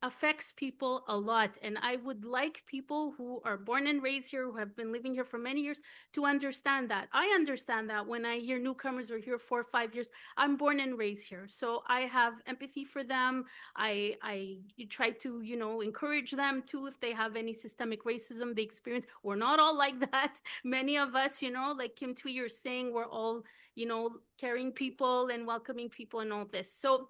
affects people a lot. And I would like people who are born and raised here, who have been living here for many years, to understand that. I understand that when I hear newcomers are here 4 or 5 years. I'm born and raised here. So I have empathy for them. I try to, encourage them too, if they have any systemic racism they experience. We're not all like that. Many of us, like Kim Thúy, you're saying, we're all, caring people and welcoming people and all this. So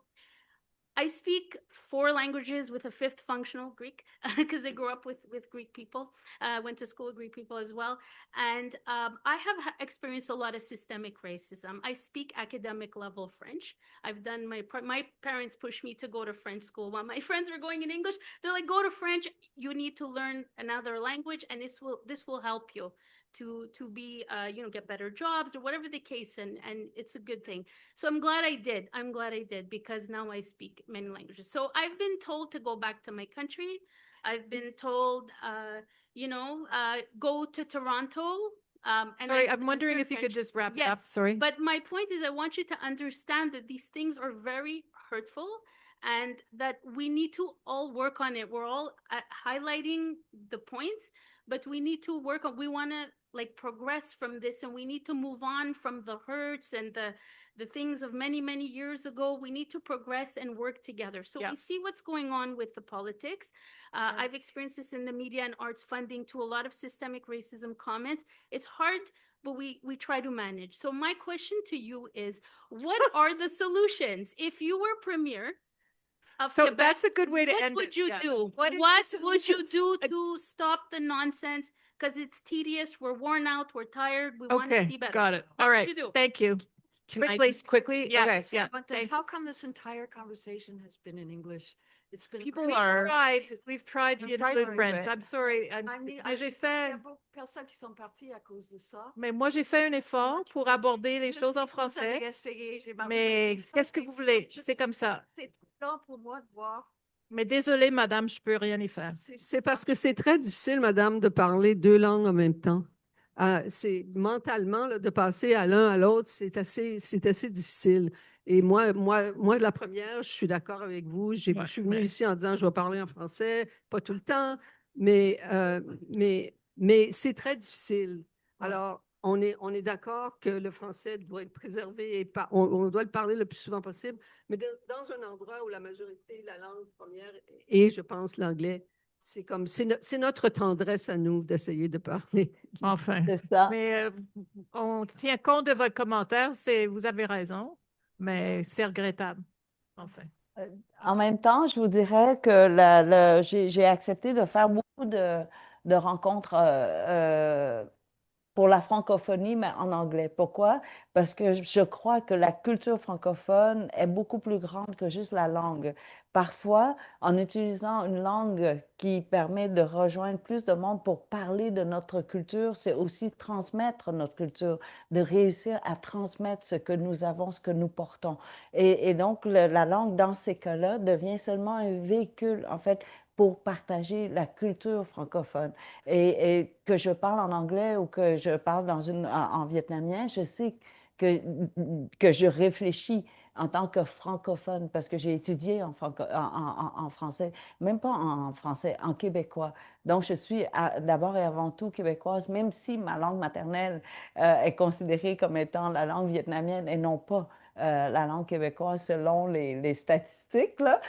I speak 4 languages with a 5th functional, Greek, because I grew up with Greek people, went to school with Greek people as well. And I have experienced a lot of systemic racism. I speak academic level French. I've done my parents pushed me to go to French school. While my friends are going in English, they're like, go to French. You need to learn another language, and this will help you to be, get better jobs or whatever the case. And it's a good thing. So I'm glad I did because now I speak many languages. So I've been told to go back to my country. I've been told, go to Toronto. Sorry, I'm wondering if you could just wrap it up. Sorry. But my point is I want you to understand that these things are very hurtful and that we need to all work on it. We're all highlighting the points, but we need to work on, we want to progress from this, and we need to move on from the hurts and the things of many, many years ago. We need to progress and work together. So we see what's going on with the politics. I've experienced this in the media and arts funding to a lot of systemic racism comments. It's hard, but we try to manage. So my question to you is, what are the solutions? If you were premier of Quebec, that's a good way to end it. What would you do? What would you do to stop the nonsense? Because it's tedious. We're worn out. We're tired. We want to see better. Got it. All right. Thank you. Quickly? Yeah. Okay. Yeah. But how come this entire conversation has been in English? It's been We've tried to include French. I'm sorry. J'ai fait. Il y a beaucoup de personnes qui sont parties à cause de ça. Mais moi, j'ai fait un effort pour aborder les choses en français. Mais qu'est-ce que vous voulez? C'est comme ça. C'est long pour moi de voir. Mais désolée, madame, je peux rien y faire. C'est parce que c'est très difficile, madame, de parler 2 langues en même temps. C'est mentalement, là, de passer à l'un à l'autre, c'est assez difficile. Et moi, la première, je suis d'accord avec vous. Je suis venue ici en disant, je vais parler en français, pas tout le temps, mais c'est très difficile. Alors, on est d'accord que le français doit être préservé et on doit le parler le plus souvent possible, mais dans un endroit où la majorité, la langue première est, je pense, l'anglais. C'est notre tendresse à nous d'essayer de parler. Enfin. C'est ça. Mais on tient compte de votre commentaire. Vous avez raison, mais c'est regrettable. Enfin. En même temps, je vous dirais que j'ai accepté de faire beaucoup de rencontres pour la francophonie, mais en anglais. Pourquoi? Parce que je crois que la culture francophone est beaucoup plus grande que juste la langue. Parfois, en utilisant une langue qui permet de rejoindre plus de monde pour parler de notre culture, c'est aussi transmettre notre culture, de réussir à transmettre ce que nous avons, ce que nous portons. Et donc, la langue, dans ces cas-là, devient seulement un véhicule, en fait, pour partager la culture francophone. Et que je parle en anglais ou que je parle en vietnamien, je sais que je réfléchis en tant que francophone parce que j'ai étudié en français, même pas en français, en québécois. Donc, je suis d'abord et avant tout québécoise, même si ma langue maternelle est considérée comme étant la langue vietnamienne et non pas la langue québécoise selon les statistiques, là.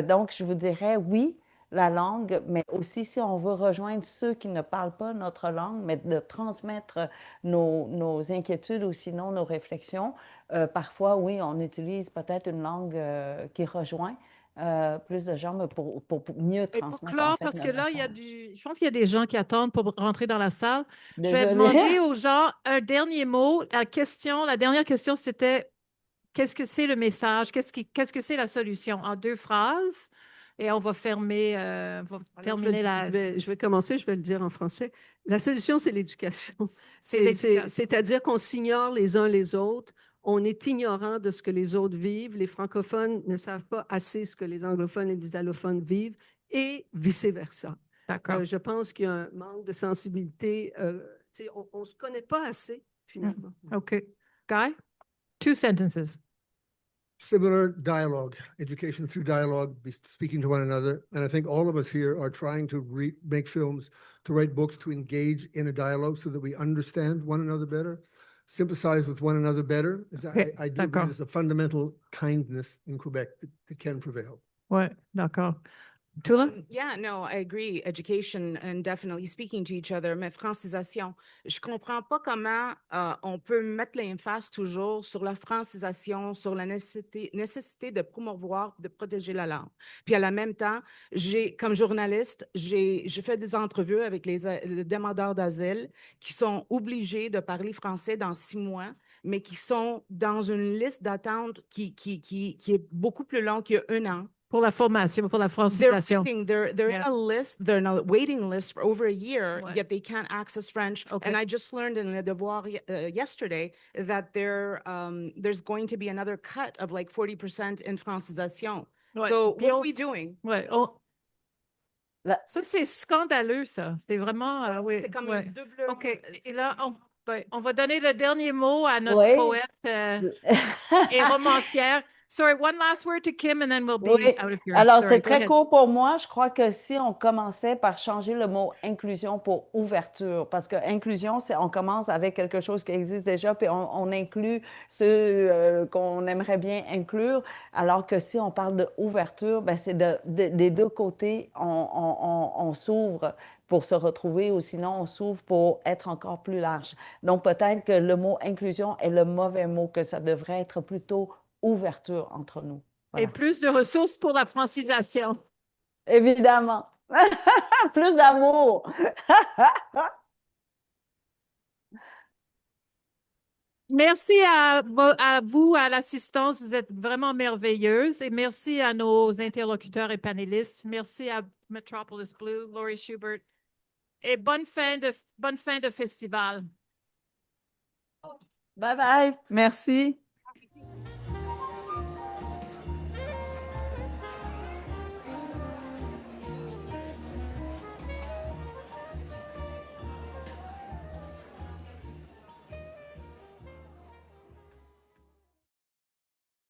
Donc, je vous dirais oui, la langue, mais aussi si on veut rejoindre ceux qui ne parlent pas notre langue, mais de transmettre nos inquiétudes ou sinon nos réflexions. Parfois, oui, on utilise peut-être une langue qui rejoint plus de gens, mais pour mieux Et pour transmettre en clore, fait parce que notre là, message. je pense qu'il y a des gens qui attendent pour rentrer dans la salle. Je vais Désolée. demander aux gens un dernier mot. La dernière question, c'était qu'est-ce que c'est le message? Qu'est-ce que c'est la solution? En 2 phrases. Et on va fermer, on va Alors, terminer je vais commencer, je vais le dire en français. La solution, c'est l'éducation. C'est l'éducation. C'est-à-dire qu'on s'ignore les uns les autres. On est ignorant de ce que les autres vivent. Les francophones ne savent pas assez ce que les anglophones et les allophones vivent et vice-versa. D'accord. Je pense qu'il y a un manque de sensibilité. On ne se connaît pas assez, finalement. OK. Guy, 2 sentences. Similar dialogue, education through dialogue, speaking to one another. And I think all of us here are trying to make films, to write books, to engage in a dialogue so that we understand one another better, sympathize with one another better. Okay, I do agree d'accord. there's a fundamental kindness in Quebec that can prevail. Ouais, d'accord. Toula? Yeah, no, I agree. Education and definitely speaking to each other, mais francisation, je comprends pas comment on peut mettre l'emphase toujours sur la francisation, sur la nécessité de promouvoir, de protéger la langue. Puis à la même temps, comme journaliste, j'ai fait des entrevues avec les demandeurs d'asile qui sont obligés de parler français dans 6 mois, mais qui sont dans une liste d'attente qui est beaucoup plus longue qu'il y a 1 an. Pour la formation, pour la They're francisation. waiting, they're Yeah. in a list, they're in a waiting list for over a year, Ouais. yet they can't access French. Okay. And I just learned in Le Devoir yesterday that there's going to be another cut of like 40% in francisation. Ouais. So Puis what on- are we doing? Ouais, ça, c'est scandaleux, ça. C'est vraiment, oui. C'est comme ouais. une double... OK. Et là, on va donner le dernier mot à notre Oui. poète et romancière. Sorry, one last word to Kim and then we'll be Oui. out of here. Alors, Sorry, c'est go très ahead. court pour moi. Je crois que si on commençait par changer le mot inclusion pour ouverture, parce que inclusion, on commence avec quelque chose qui existe déjà, puis on inclut ceux qu'on aimerait bien inclure, alors que si on parle de ouverture, ben c'est des 2 côtés, on s'ouvre pour se retrouver ou sinon on s'ouvre pour être encore plus large. Donc, peut-être que le mot inclusion est le mauvais mot, que ça devrait être plutôt ouverture entre nous. Et Voilà. plus de ressources pour la francisation. Évidemment. Plus d'amour. Merci à vous, à l'assistance. Vous êtes vraiment merveilleuse. Et merci à nos interlocuteurs et panélistes. Merci à Metropolis Blue, Laurie Schubert. Et bonne fin de festival. Bye bye. Merci.